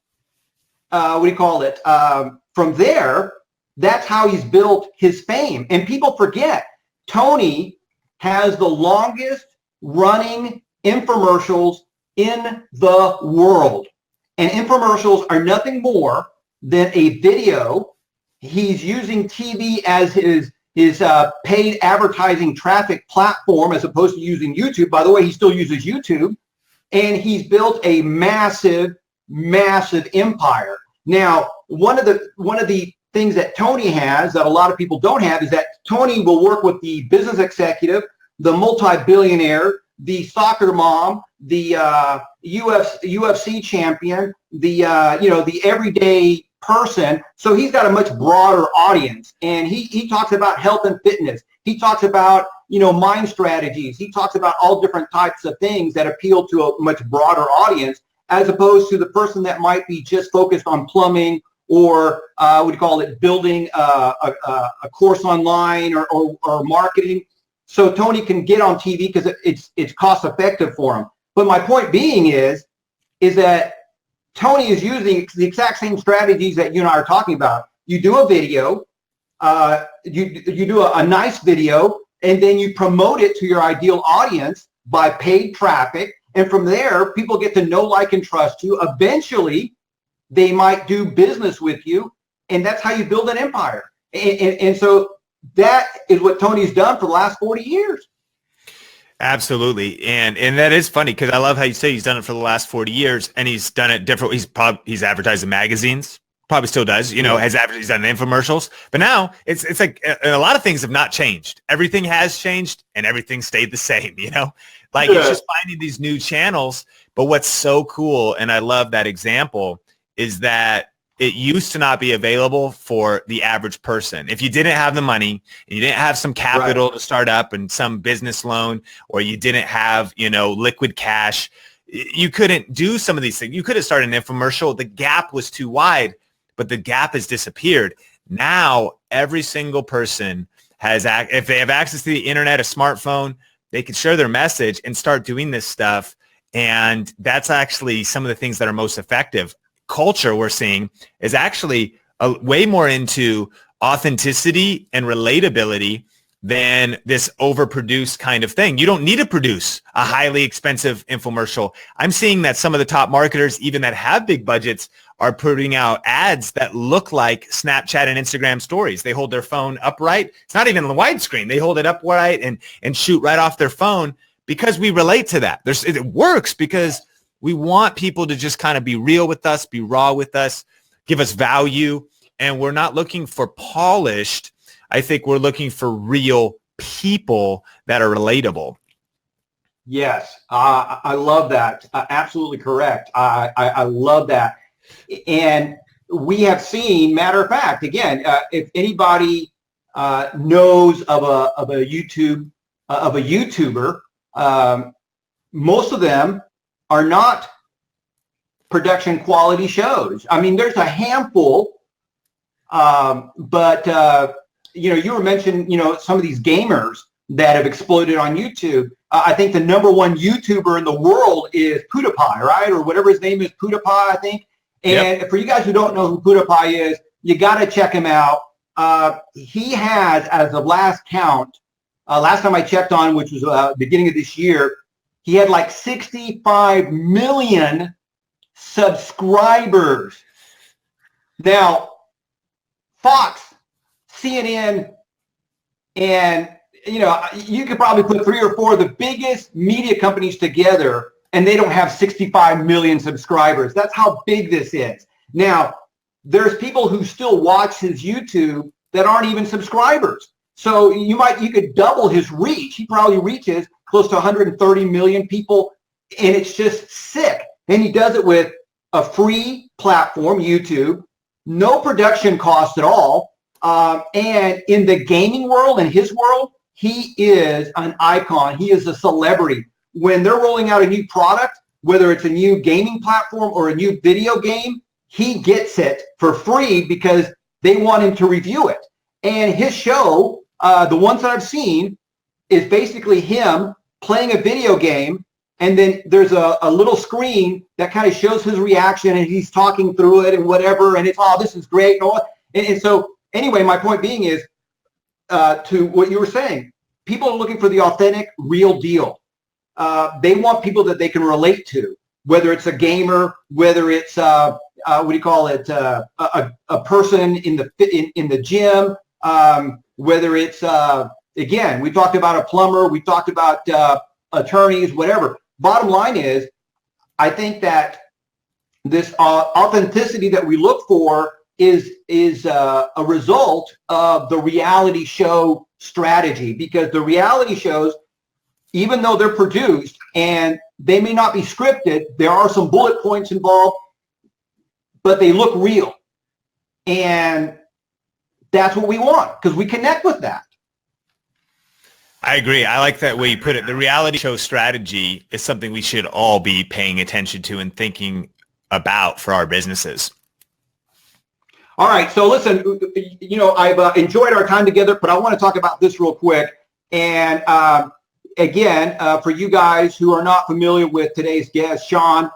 from there, that's how he's built his fame. And people forget Tony has the longest running infomercials in the world. And infomercials are nothing more than a video. He's using TV as his paid advertising traffic platform as opposed to using YouTube. By the way, he still uses YouTube. And he's built a massive, massive empire. Now, one of the things that Tony has that a lot of people don't have is that Tony will work with the business executive, the multi-billionaire, the soccer mom, the UFC champion, the everyday person. So he's got a much broader audience, and he talks about health and fitness. He talks about mind strategies. He talks about all different types of things that appeal to a much broader audience, as opposed to the person that might be just focused on plumbing or building a course online or marketing. So Tony can get on TV because it's cost effective for him. But my point being is that Tony is using the exact same strategies that you and I are talking about. You do a video, you do a nice video, and then you promote it to your ideal audience by paid traffic. And from there, people get to know, like, and trust you. Eventually, they might do business with you, and that's how you build an empire. And so that is what Tony's done for the last 40 years. Absolutely. And that is funny because I love how you say he's done it for the last 40 years, and he's done it different. He's advertised in magazines, probably still does, he's done infomercials, but now it's like a lot of things have not changed. Everything has changed and everything stayed the same, it's just finding these new channels. But what's so cool, and I love that example, is that it used to not be available for the average person. If you didn't have the money, and you didn't have some capital to start up and some business loan, or you didn't have, liquid cash, you couldn't do some of these things. You could have started an infomercial. The gap was too wide, but the gap has disappeared. Now, every single person has, if they have access to the internet, a smartphone, they can share their message and start doing this stuff. And that's actually some of the things that are most effective. Culture we're seeing is actually way more into authenticity and relatability than this overproduced kind of thing. You don't need to produce a highly expensive infomercial. I'm seeing that some of the top marketers, even that have big budgets, are putting out ads that look like Snapchat and Instagram stories. They hold their phone upright. It's not even the widescreen. They hold it upright and shoot right off their phone because we relate to that. It works because we want people to just kind of be real with us, be raw with us, give us value. And we're not looking for polished. I think we're looking for real people that are relatable. Yes, I love that. Absolutely correct. I love that. And we have seen, matter of fact, again, if anybody knows of a YouTuber, most of them are not production quality shows. I mean, there's a handful, but you were mentioning, some of these gamers. that have exploded on YouTube. I think the number one YouTuber in the world is PewDiePie, right? Or whatever his name is, PewDiePie, I think. And for you guys who don't know who PewDiePie is, you got to check him out. He has, as of last count, last time I checked on, which was beginning of this year, he had like 65 million subscribers. Now, Fox, CNN, and you could probably put 3 or 4 of the biggest media companies together, and they don't have 65 million subscribers. That's how big this is. Now, there's people who still watch his YouTube that aren't even subscribers. So you could double his reach. He probably reaches close to 130 million people, and it's just sick. And he does it with a free platform, YouTube, no production cost at all. And in the gaming world, in his world, he is an icon. He is a celebrity. When they're rolling out a new product, whether it's a new gaming platform or a new video game, he gets it for free because they want him to review it. And his show, the ones that I've seen, is basically him playing a video game, and then there's a little screen that kind of shows his reaction, and he's talking through it and whatever, and it's, oh, this is great. And, all, and so anyway, my point being is to what you were saying, people are looking for the authentic, real deal. They want people that they can relate to, whether it's a gamer, whether it's what do you call it, a person in the gym, whether it's again, we talked about a plumber, we talked about attorneys, whatever. Bottom line is, I think that this authenticity that we look for is a result of the reality show strategy, because the reality shows, even though they're produced and they may not be scripted, there are some bullet points involved, but they look real. And that's what we want, because we connect with that. I agree. I like that way you put it. The reality show strategy is something we should all be paying attention to and thinking about for our businesses. All right. So listen, I've enjoyed our time together, but I want to talk about this real quick. And again, for you guys who are not familiar with today's guest, Sean,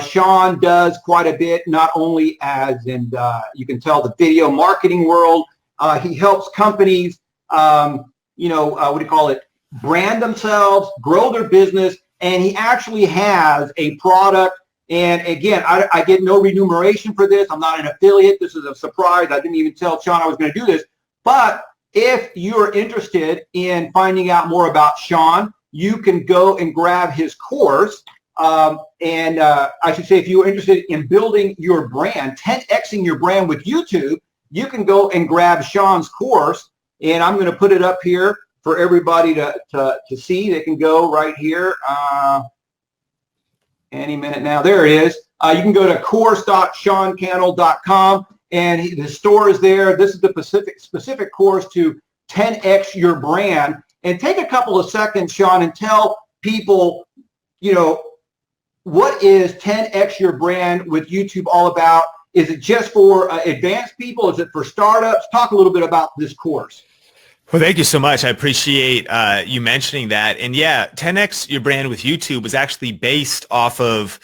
Sean does quite a bit, not only as in, you can tell, the video marketing world. He helps companies, what do you call it, brand themselves, grow their business, and he actually has a product. And again, I get no remuneration for this. I'm not an affiliate. This is a surprise. I didn't even tell Sean I was going to do this. But if you're interested in finding out more about Sean, you can go and grab his course. And I should say, if you're interested in building your brand, 10Xing your brand with YouTube, you can go and grab Sean's course. And I'm going to put it up here for everybody to see. They can go right here any minute now. There it is. You can go to course.seancannell.com, and the store is there. This is the specific course to 10X your brand. And take a couple of seconds, Sean, and tell people, what is 10X your brand with YouTube all about? Is it just for advanced people? Is it for startups? Talk a little bit about this course. Well, thank you so much. I appreciate you mentioning that. And yeah, 10X your brand with YouTube was actually based off of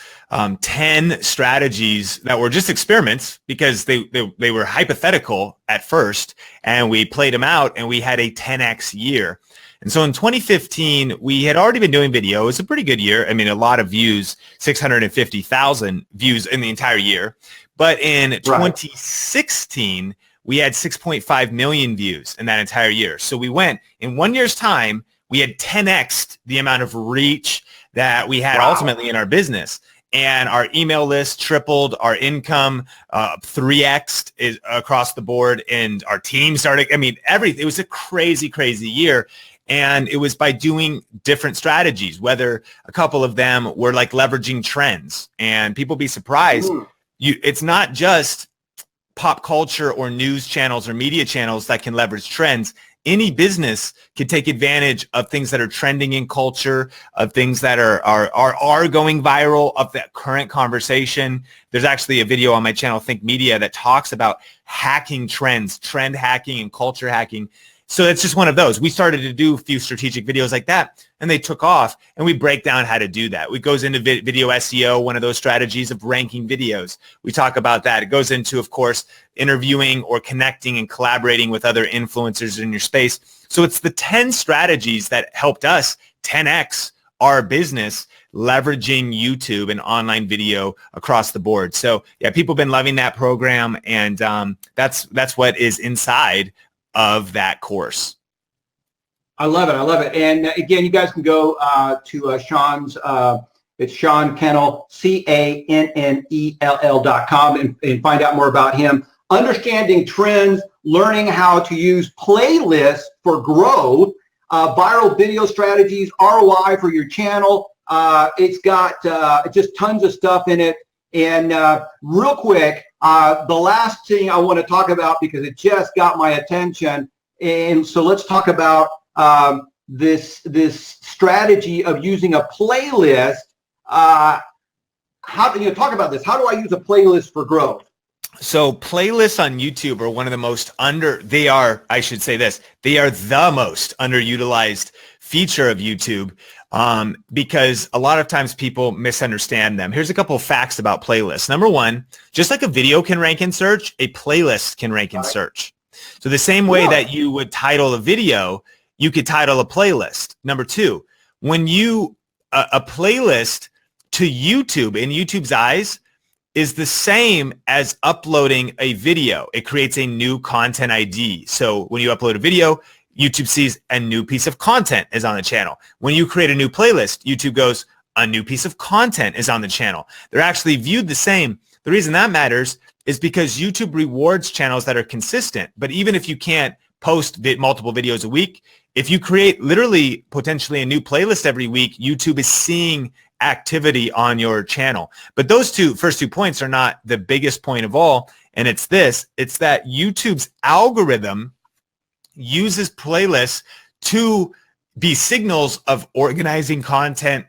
10 strategies that were just experiments, because they were hypothetical at first, and we played them out, and we had a 10X year. And so in 2015, we had already been doing video. It was a pretty good year. I mean, a lot of views, 650,000 views in the entire year. But in 2016, we had 6.5 million views in that entire year. So we went, in 1 year's time, we had 10X'd the amount of reach that we had ultimately in our business. And our email list tripled, our income 3X'd across the board, and our team started, everything. It was a crazy, crazy year. And it was by doing different strategies, whether a couple of them were like leveraging trends. And people be surprised. It's not just pop culture or news channels or media channels that can leverage trends. Any business can take advantage of things that are trending in culture, of things that are going viral, of that current conversation. There's actually a video on my channel, Think Media, that talks about hacking trends, trend hacking and culture hacking. So it's just one of those. We started to do a few strategic videos like that, and they took off, and we break down how to do that. It goes into video SEO, one of those strategies of ranking videos. We talk about that. It goes into, of course, interviewing or connecting and collaborating with other influencers in your space. So it's the 10 strategies that helped us 10x our business, leveraging YouTube and online video across the board. So yeah, people have been loving that program, and that's what is inside of that course. I love it. I love it. And again, you guys can go to Sean's, it's Sean Cannell, CANNELL.com, and find out more about him. Understanding trends, learning how to use playlists for growth, viral video strategies, ROI for your channel. It's got just tons of stuff in it. And real quick, the last thing I want to talk about, because it just got my attention, and so let's talk about this strategy of using a playlist. How do you talk about this? How do I use a playlist for growth? So playlists on YouTube are one of the most they are the most underutilized feature of YouTube, because a lot of times people misunderstand them. Here's a couple of facts about playlists. Number one, just like a video can rank in search, a playlist can rank in search. So the same way that you would title a video, you could title a playlist. Number two, when a playlist to YouTube, in YouTube's eyes, is the same as uploading a video. It creates a new content ID. So when you upload a video, YouTube sees a new piece of content is on the channel. When you create a new playlist, YouTube goes, a new piece of content is on the channel. They're actually viewed the same. The reason that matters is because YouTube rewards channels that are consistent. But even if you can't post multiple videos a week, if you create literally potentially a new playlist every week, YouTube is seeing activity on your channel. But those first two points are not the biggest point of all. And it's that YouTube's algorithm uses playlists to be signals of organizing content,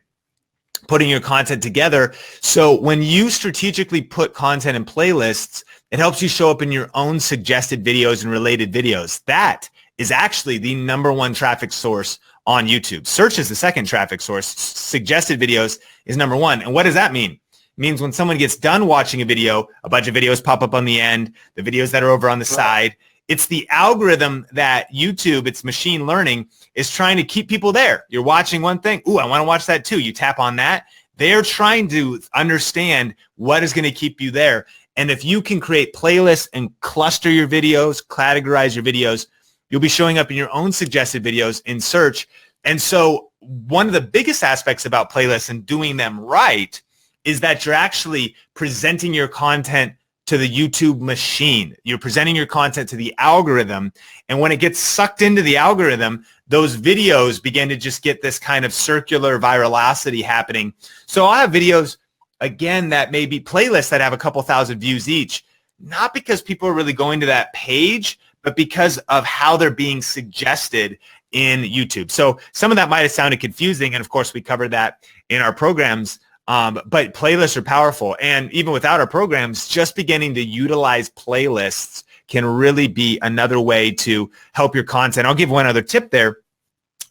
putting your content together. So when you strategically put content in playlists, it helps you show up in your own suggested videos and related videos. That is actually the number one traffic source on YouTube. Search is the second traffic source. Suggested videos is number one. And what does that mean? It means when someone gets done watching a video, a bunch of videos pop up on the end, the videos that are over on the side. It's the algorithm that YouTube, it's machine learning, is trying to keep people there. You're watching one thing. Ooh, I want to watch that too. You tap on that. They're trying to understand what is going to keep you there. And if you can create playlists and cluster your videos, categorize your videos, you'll be showing up in your own suggested videos in search. And so one of the biggest aspects about playlists and doing them right is that you're actually presenting your content to the YouTube machine. You're presenting your content to the algorithm. And when it gets sucked into the algorithm, those videos begin to just get this kind of circular virality happening. So I'll have videos, again, that may be playlists that have a couple thousand views each, not because people are really going to that page, but because of how they're being suggested in YouTube. So some of that might have sounded confusing. And of course, we covered that in our programs. But playlists are powerful. And even without our programs, just beginning to utilize playlists can really be another way to help your content. I'll give one other tip there,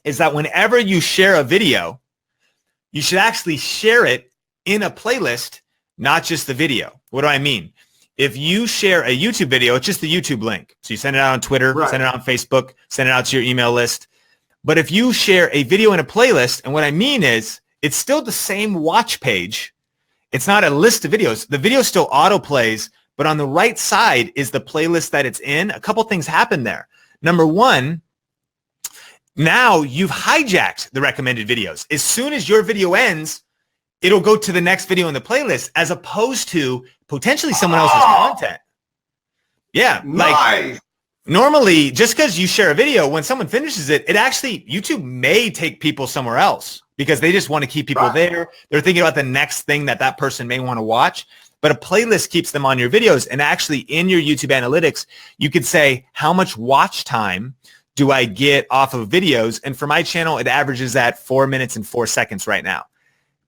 is that whenever you share a video, you should actually share it in a playlist, not just the video. What do I mean? If you share a YouTube video, it's just the YouTube link. So you send it out on Twitter, send it out on Facebook, send it out to your email list. But if you share a video in a playlist, and what I mean is, it's still the same watch page. It's not a list of videos. The video still autoplays, but on the right side is the playlist that it's in. A couple things happen there. Number one, now you've hijacked the recommended videos. As soon as your video ends, it'll go to the next video in the playlist, as opposed to potentially someone else's content. Yeah. Nice. Like normally, just because you share a video, when someone finishes it, YouTube may take people somewhere else because they just want to keep people there. They're thinking about the next thing that person may want to watch. But a playlist keeps them on your videos. And actually in your YouTube analytics, you could say, how much watch time do I get off of videos? And for my channel, it averages at 4 minutes and 4 seconds right now.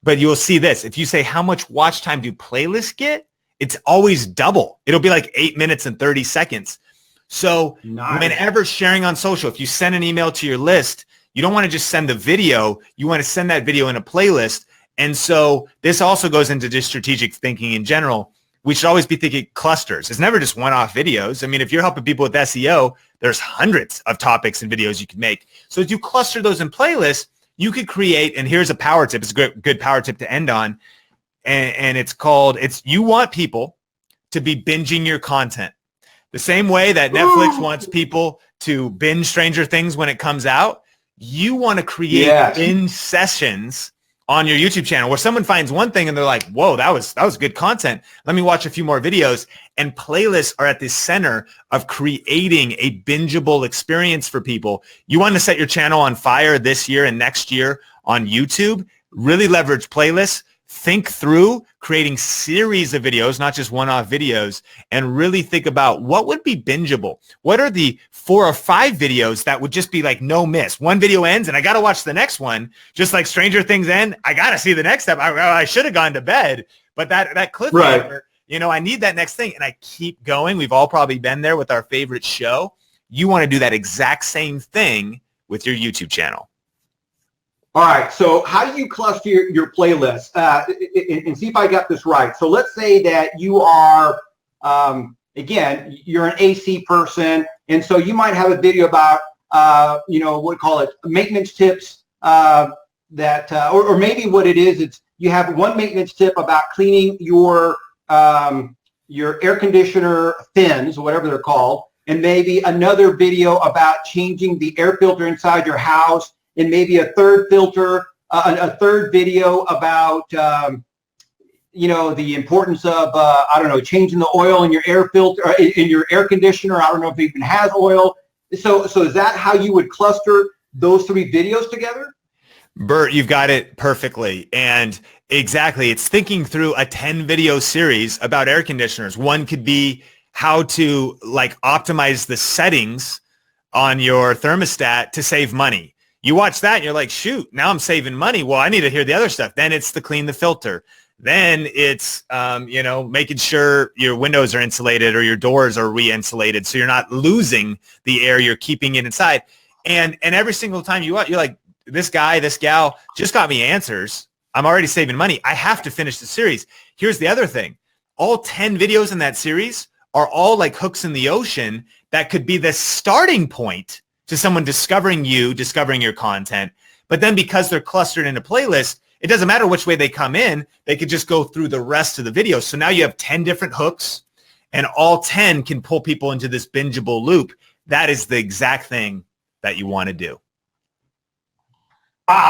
But you'll see this. If you say, how much watch time do playlists get? It's always double. It'll be like 8 minutes and 30 seconds. So Nice. whenever sharing on social, if you send an email to your list, you don't want to just send the video. You want to send that video in a playlist. And so this also goes into just strategic thinking in general. We should always be thinking clusters. It's never just one-off videos. I mean, if you're helping people with SEO, there's hundreds of topics and videos you can make. So if you cluster those in playlists, you could create, and here's a power tip. It's a good power tip to end on. And it's called, you want people to be binging your content. The same way that Netflix wants people to binge Stranger Things when it comes out, you want to create binge sessions on your YouTube channel where someone finds one thing and they're like, whoa, that was good content. Let me watch a few more videos. And playlists are at the center of creating a bingeable experience for people. You want to set your channel on fire this year and next year on YouTube, really leverage playlists. Think through creating series of videos, not just one-off videos, and really think about what would be bingeable. What are the 4 or 5 videos that would just be like no miss? One video ends and I got to watch the next one. Just like Stranger Things end, I got to see the next step. I should have gone to bed, but that cliffhanger, I need that next thing. And I keep going. We've all probably been there with our favorite show. You want to do that exact same thing with your YouTube channel. All right, so how do you cluster your playlist? And see if I got this right. So let's say that you are, again, you're an AC person, and so you might have a video about, what do you call it, maintenance tips or maybe what it is, it's you have one maintenance tip about cleaning your air conditioner fins, whatever they're called, and maybe another video about changing the air filter inside your house, and maybe a third video about, the importance of, changing the oil in your air filter, in your air conditioner. I don't know if it even has oil. So is that how you would cluster those 3 videos together? Bert, you've got it perfectly. And exactly, it's thinking through a 10 video series about air conditioners. One could be how to optimize the settings on your thermostat to save money. You watch that and you're like, shoot, now I'm saving money. Well, I need to hear the other stuff. Then it's to clean the filter. Then it's, making sure your windows are insulated or your doors are re-insulated so you're not losing the air, you're keeping it inside. And every single time you're like, this guy, this gal just got me answers. I'm already saving money. I have to finish the series. Here's the other thing. All 10 videos in that series are all like hooks in the ocean that could be the starting point to someone discovering your content. But then because they're clustered in a playlist, it doesn't matter which way they come in. They could just go through the rest of the video. So now you have 10 different hooks and all 10 can pull people into this bingeable loop. That is the exact thing that you want to do.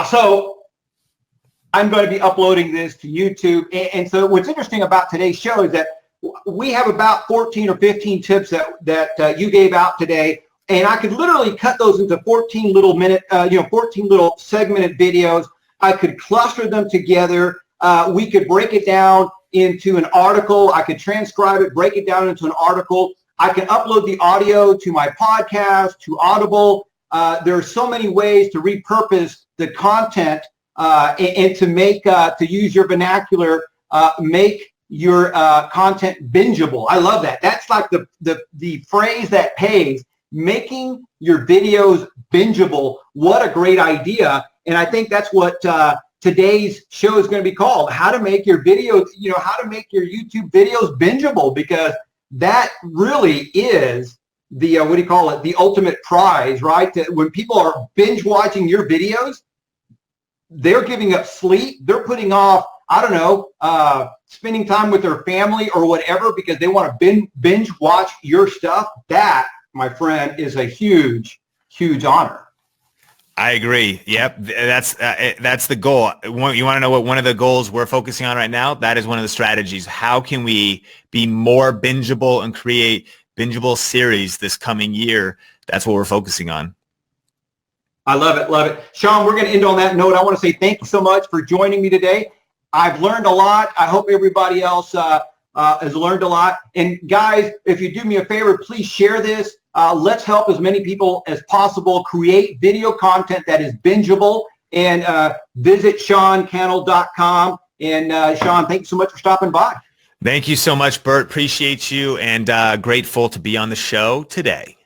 So I'm going to be uploading this to YouTube. And so what's interesting about today's show is that we have about 14 or 15 tips that you gave out today. And I could literally cut those into 14 little minute, 14 little segmented videos. I could cluster them together. We could break it down into an article. I could transcribe it, break it down into an article. I can upload the audio to my podcast, to Audible. There are so many ways to repurpose the content and to make, to use your vernacular, make your content bingeable. I love that. That's like the phrase that pays. Making your videos bingeable. What a great idea. And I think that's what today's show is going to be called. How to make your videos, how to make your YouTube videos bingeable, because that really is the, the ultimate prize, right? When people are binge watching your videos, they're giving up sleep. They're putting off, spending time with their family or whatever because they want to binge watch your stuff. That, my friend, is a huge, huge honor. I agree. Yep. That's the goal. You want to know what one of the goals we're focusing on right now? That is one of the strategies. How can we be more bingeable and create bingeable series this coming year? That's what we're focusing on. I love it. Love it. Sean, we're going to end on that note. I want to say thank you so much for joining me today. I've learned a lot. I hope everybody else has learned a lot. And guys, if you do me a favor, please share this. Let's help as many people as possible create video content that is bingeable. And visit SeanCannell.com. And Sean, thank you so much for stopping by. Thank you so much, Bert. Appreciate you and grateful to be on the show today.